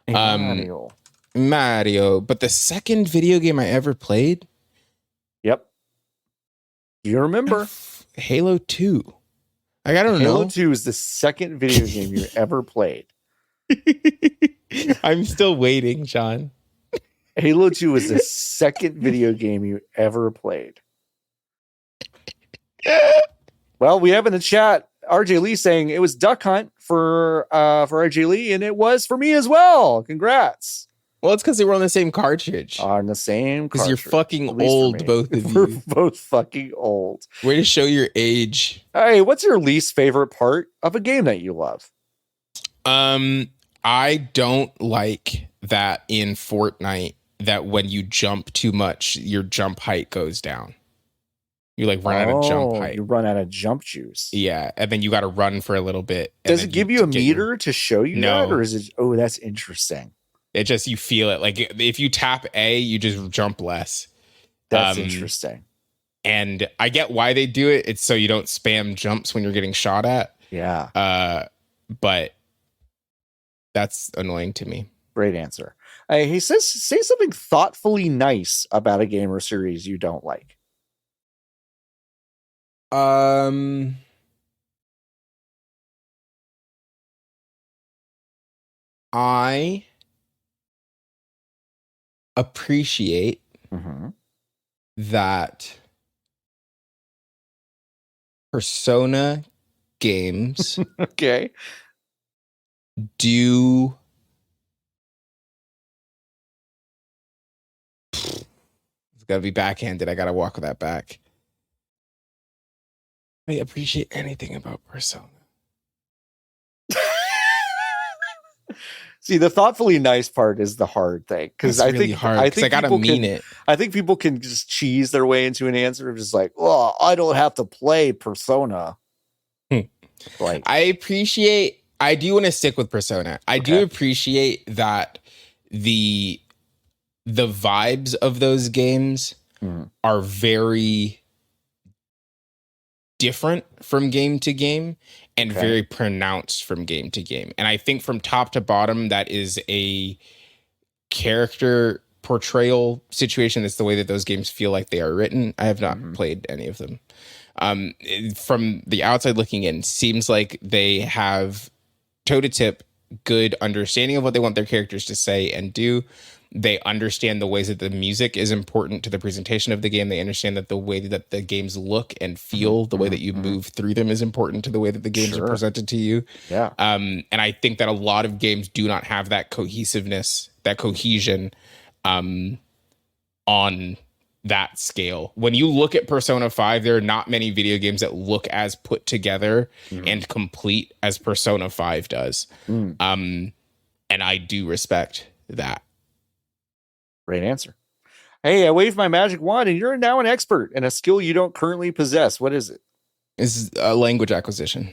Mario. But the second video game I ever played? Yep. You remember? Halo 2. I don't know. Halo 2 is the second video game you ever played. I'm still waiting, John. Halo 2 is the second video game you ever played. Well, we have in the chat RJ Lee saying it was Duck Hunt for RJ Lee, and it was for me as well. Congrats. Well, it's because they were on the same cartridge. On the same cartridge. Because you're fucking old, both of you. We're both fucking old. Way to show your age. Hey, what's your least favorite part of a game that you love? I don't like that in Fortnite that when you jump too much, your jump height goes down. You like run out of jump height. You run out of jump juice. Yeah, and then you got to run for a little bit. Does it give you a meter to show you that? Or is it, that's interesting. It just, you feel it. Like if you tap A, you just jump less. That's interesting. And I get why they do it. It's so you don't spam jumps when you're getting shot at. Yeah. But that's annoying to me. Great answer. He says, say something thoughtfully nice about a game or series you don't like. I appreciate that Persona games do That'd be backhanded. I gotta walk that back. I appreciate anything about Persona. See, the thoughtfully nice part is the hard thing, because I really think hard, I think I gotta mean it. I think people can just cheese their way into an answer of just like, oh, I don't have to play Persona. Like, I do want to stick with Persona. I do appreciate that the vibes of those games are very different from game to game and very pronounced from game to game. And I think from top to bottom, that is a character portrayal situation. That's the way that those games feel like they are written. I have not played any of them. From the outside looking in, seems like they have toe to tip good understanding of what they want their characters to say and do. They understand the ways that the music is important to the presentation of the game. They understand that the way that the games look and feel, the way that you move through them, is important to the way that the games are presented to you. Yeah. And I think that a lot of games do not have that cohesiveness, that cohesion on that scale. When you look at Persona 5, there are not many video games that look as put together and complete as Persona 5 does. And I do respect that. Great answer. Hey, I waved my magic wand and you're now an expert in a skill you don't currently possess. What is it? It's language acquisition.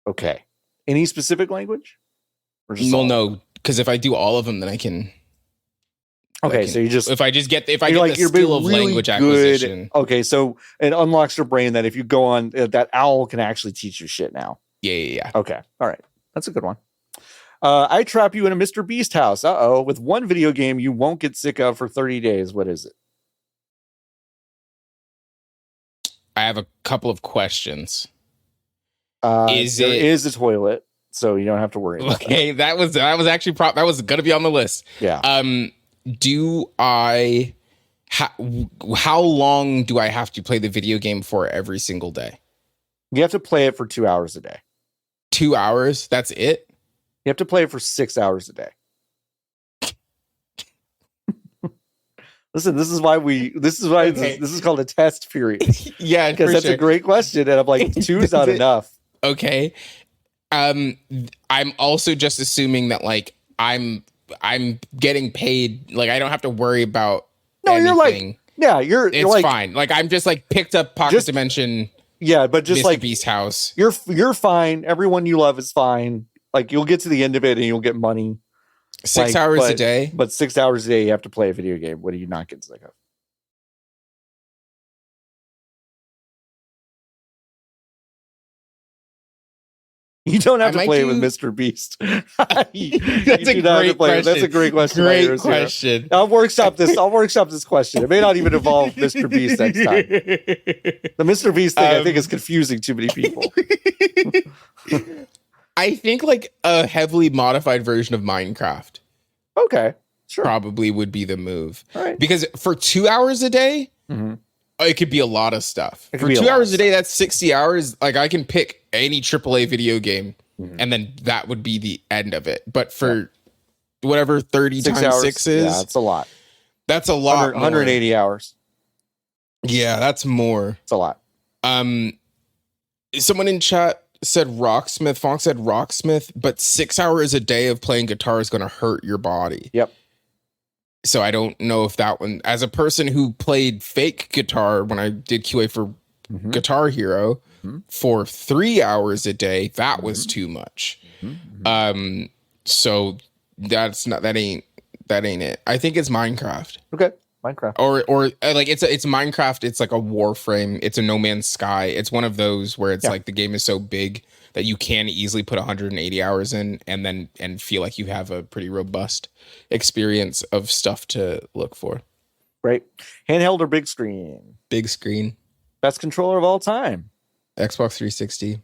Okay. Any specific language? Well, no, because if I do all of them, then I can. Okay, so you just if I get the skill of really language acquisition. Okay, so it unlocks your brain that if you go on that owl can actually teach you shit now. Yeah. Okay, all right, that's a good one. I trap you in a Mr. Beast house. With one video game you won't get sick of for 30 days. What is it? I have a couple of questions. There is a toilet, so you don't have to worry about that. That was actually that was gonna be on the list. Yeah. Do I how long do I have to play the video game for every single day? You have to play it for 2 hours a day. 2 hours? That's it? You have to play it for 6 hours a day. Listen, this is why this is called a test period. Yeah, because that's a great question, and I'm like, 2 is not enough. Okay. I'm also just assuming that like I'm getting paid, like I don't have to worry about anything. You're like, fine. Like I'm just like picked up Pocket Dimension. Yeah, but just Mr. like Beast house. You're fine. Everyone you love is fine. Like you'll get to the end of it and you'll get money. 6 hours a day. But 6 hours a day you have to play a video game. What are you not getting sick of? You don't have to play with Mr. Beast. That's a great question. That's a great question. Great question. I'll workshop this question. It may not even involve Mr. Beast next time. The Mr. Beast thing, I think, is confusing too many people. I think like a heavily modified version of Minecraft. Okay, sure. Probably would be the move. All right. Because for 2 hours a day, it could be a lot of stuff. For 2 hours a day, that's 60 hours. Like I can pick any AAA video game and then that would be the end of it. But for whatever 30 times hours, 6 is. Yeah, that's a lot. That's a lot. 180 hours. Yeah, that's more. It's a lot. Someone in chat said Rocksmith. Fonk said Rocksmith, but 6 hours a day of playing guitar is going to hurt your body. Yep. So I don't know if that one, as a person who played fake guitar when I did QA for Guitar Hero for 3 hours a day, that was too much. So that ain't it. I think it's Minecraft. Okay. Minecraft. Or like it's Minecraft. It's like a Warframe. It's a No Man's Sky. It's one of those where it's like the game is so big that you can easily put 180 hours in and feel like you have a pretty robust experience of stuff to look for. Right. Handheld or big screen? Big screen. Best controller of all time. Xbox 360.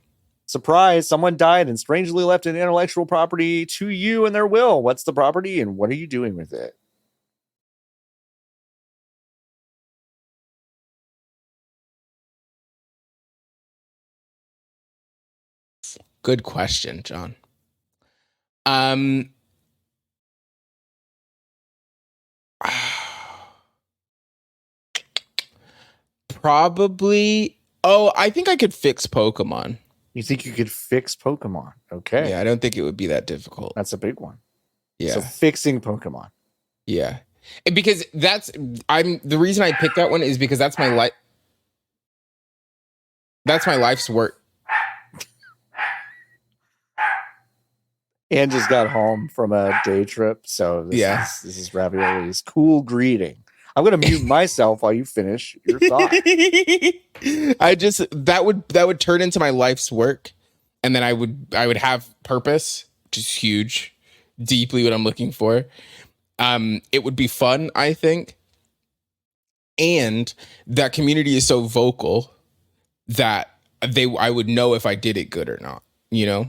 Surprise, someone died and strangely left an intellectual property to you in their will. What's the property and what are you doing with it? Good question, John. probably. Oh, I think I could fix Pokemon. You think you could fix Pokemon? Okay. Yeah, I don't think it would be that difficult. That's a big one. Yeah. So fixing Pokemon. Yeah. And because the reason I picked that one is because that's my life. That's my life's work. And just got home from a day trip. So this is Ravioli's cool greeting. I'm going to mute myself while you finish your thought. That would turn into my life's work. And then I would have purpose, which is huge, deeply what I'm looking for. It would be fun, I think. And that community is so vocal that I would know if I did it good or not, you know?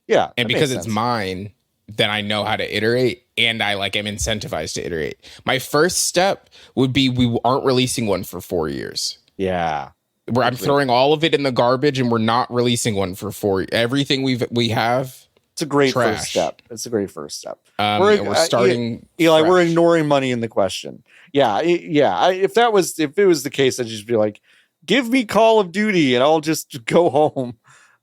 Yeah. And because it's mine, then I know how to iterate, and I am incentivized to iterate. My first step would be we aren't releasing one for 4 years. Yeah. Where I'm throwing all of it in the garbage and we're not releasing one for 4. Everything we have. It's a great trash. first step. It's a great first step. We're starting. Eli, we're ignoring money in the question. Yeah. If it was the case, I'd just be like, give me Call of Duty and I'll just go home.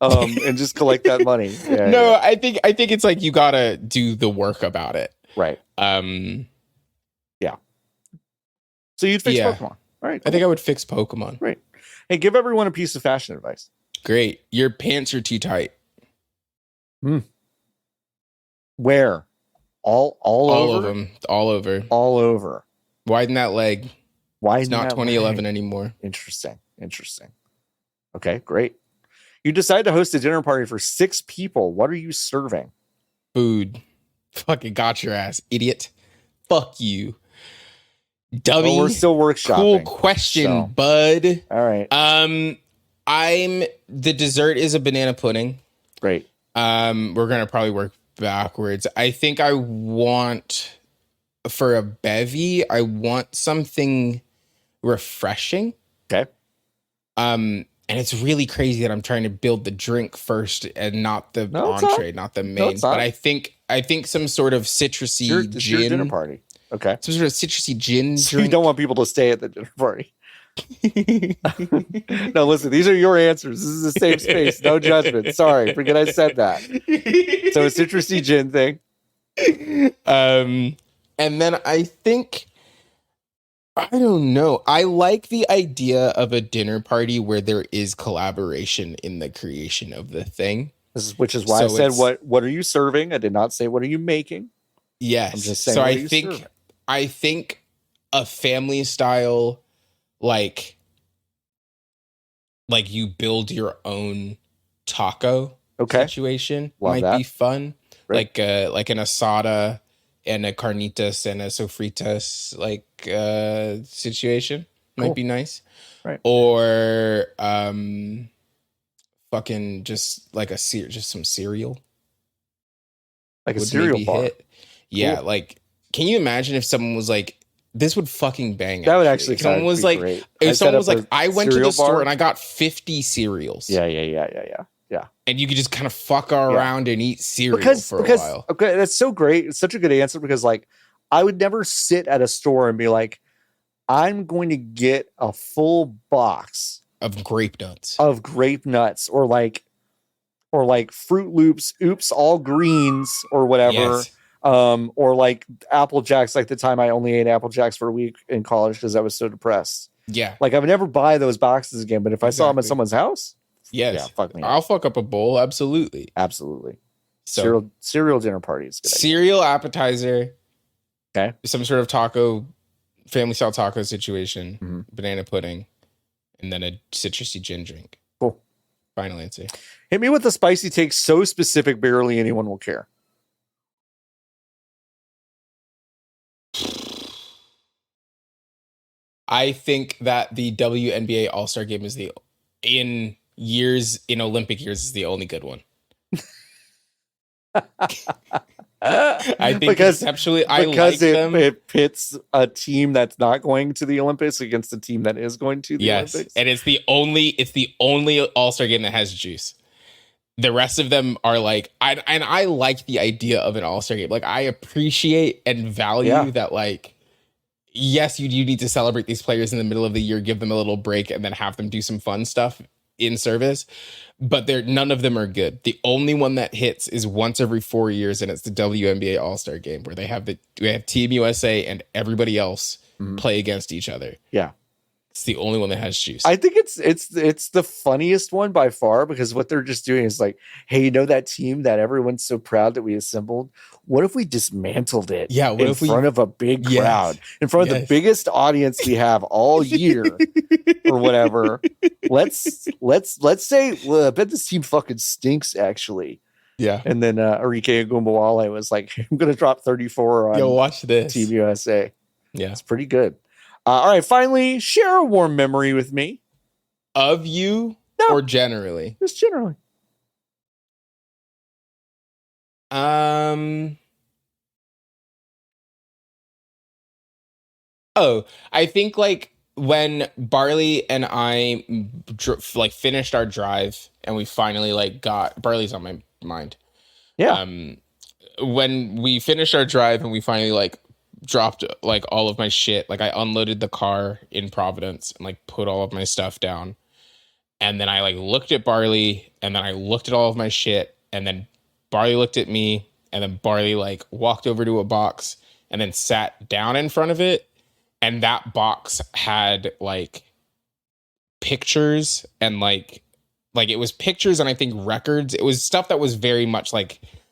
And just collect that money. Yeah. I think it's like you gotta do the work about it. Right. Yeah. So you'd fix Pokemon. All right. Cool. I think I would fix Pokemon. Right. Hey, give everyone a piece of fashion advice. Great. Your pants are too tight. Where? All over? Of them. All over. All over. Widen that leg. Widen it's not 2011 anymore. Interesting. Okay, great. You decide to host a dinner party for 6 people. What are you serving? Food. Fucking got your ass, idiot. Fuck you. Dummy. Well, we're still workshopping. Cool question, bud. All right. The dessert is a banana pudding. Great. We're gonna probably work backwards. I think I want for a bevy, I want something refreshing. Okay. And it's really crazy that I'm trying to build the drink first and not the entree, not the main. But I think some sort of citrusy gin. It's your dinner party. Okay. Some sort of citrusy gin so drink. You don't want people to stay at the dinner party. No, listen, these are your answers. This is a safe space. No judgment. Sorry. Forget I said that. So a citrusy gin thing. And then I think, I don't know. I like the idea of a dinner party where there is collaboration in the creation of the thing. Which is why I said, what are you serving? I did not say, what are you making? Yes. I'm just saying, so I think a family style, like you build your own taco situation might be fun. Right. Like an asada and a carnitas and a sofritas situation might be nice. Right. Or fucking just like just some cereal. Like a cereal bar. Yeah, cool. Can you imagine if someone was like, this would fucking bang. That would actually someone was like, great. If someone was like, I went to the store and I got 50 cereals. Yeah. And you could just kind of fuck around and eat cereal for a while. Okay, that's so great. It's such a good answer because I would never sit at a store and be like, I'm going to get a full box of grape nuts. Or Fruit Loops, oops, all greens or whatever. Yes. Or Apple Jacks, the time I only ate Apple Jacks for a week in college because I was so depressed. Yeah. I would never buy those boxes again, but if I saw them at someone's house, yes. Fuck me. I'll fuck up a bowl, absolutely. So cereal dinner parties. Cereal appetizer. Okay. Some sort of taco, family style taco situation, banana pudding, and then a citrusy gin drink. Cool. Final answer. Hit me with a spicy take so specific barely anyone will care. I think that the WNBA All-Star Game is in Olympic years is the only good one. I think conceptually, I like them. It pits a team that's not going to the Olympics against a team that is going to the Olympics. And it's the only All-Star game that has juice. The rest of them are I like the idea of an All-Star game. I appreciate and value that yes, you need to celebrate these players in the middle of the year, give them a little break, and then have them do some fun stuff in service. But none of them are good. The only one that hits is once every 4 years, and it's the WNBA All-Star Game, where we have Team USA and everybody else play against each other. Yeah. It's the only one that has juice. I think it's the funniest one by far, because what they're just doing is like, hey, you know that team that everyone's so proud that we assembled? What if we dismantled it? Yeah, in front of a big crowd, in front of the biggest audience we have all year, or whatever? Let's say, well, I bet this team fucking stinks, actually. Yeah. And then Arike Agumbawale was like, I'm gonna drop 34 on watch this. Team USA. Yeah, it's pretty good. All right, finally, share a warm memory with me. Of you or generally? Just generally. Oh, I think like when Barley and I finished our drive and we finally got Barley's on my mind. Yeah. When we finished our drive and we finally dropped all of my shit, I unloaded the car in Providence and put all of my stuff down, and then I looked at Barley, and then I looked at all of my shit, and then Barley looked at me, and then Barley walked over to a box and then sat down in front of it, and that box had pictures and it was pictures and I think records. It was stuff that was very much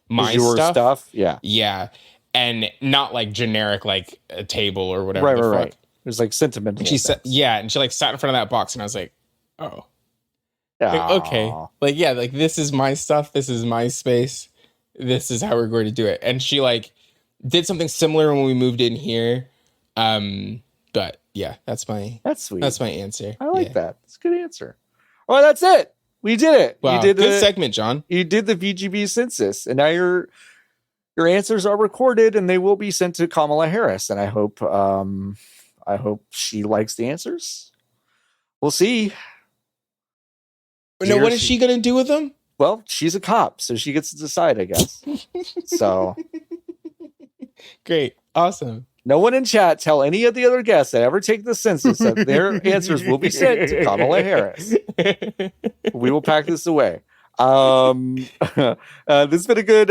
my stuff. Yeah. And not generic, a table or whatever. Right. It was sentimental. And she said, and she sat in front of that box, and I was like, oh, okay. This is my stuff. This is my space. This is how we're going to do it. And she did something similar when we moved in here. But yeah, that's sweet. That's my answer. I like that. It's a good answer. Well, that's it. We did it. Wow, you did good segment, John. You did the VGB census, and now your answers are recorded and they will be sent to Kamala Harris. And I hope she likes the answers. We'll see. No, what is she going to do with them? Well, she's a cop, so she gets to decide, I guess. So great. Awesome. No one in chat tell any of the other guests that ever take the census that their answers will be sent to Kamala Harris. We will pack this away. This has been a good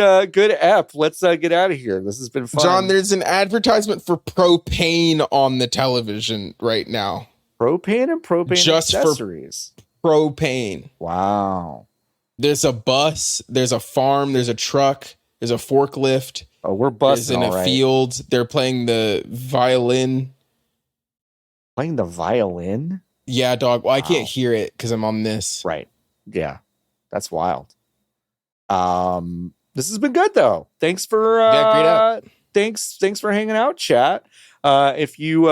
ep. Let's get out of here. This has been fun. John, there's an advertisement for propane on the television right now. Propane and propane just accessories. For propane. Wow. There's a bus, there's a farm, there's a truck, there's a forklift. Oh, we're busting in a field. They're playing the violin. Playing the violin? Yeah, dog. Well, I can't hear it because I'm on this. Right. Yeah. That's wild. This has been good though. Thanks for thanks for hanging out, chat. If you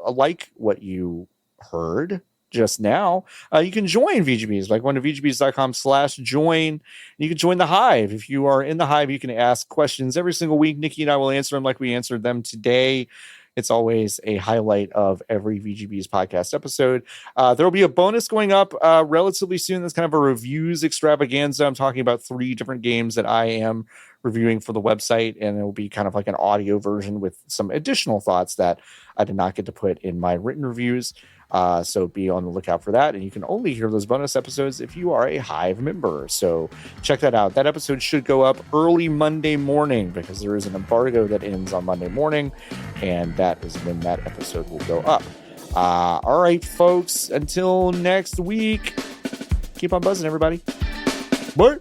like what you heard just now, you can join VGBees, going to VGBees.com/join. You can join the Hive. If you are in the Hive, you can ask questions every single week. Niki and I will answer them like we answered them today. It's always a highlight of every VGBees podcast episode. There will be a bonus going up relatively soon. That's kind of a reviews extravaganza. I'm talking about 3 different games that I am reviewing for the website, and it will be kind of like an audio version with some additional thoughts that I did not get to put in my written reviews. So be on the lookout for that. And you can only hear those bonus episodes if you are a Hive member. So check that out. That episode should go up early Monday morning because there is an embargo that ends on Monday morning. And that is when that episode will go up. All right, folks. Until next week, keep on buzzing, everybody. Bye.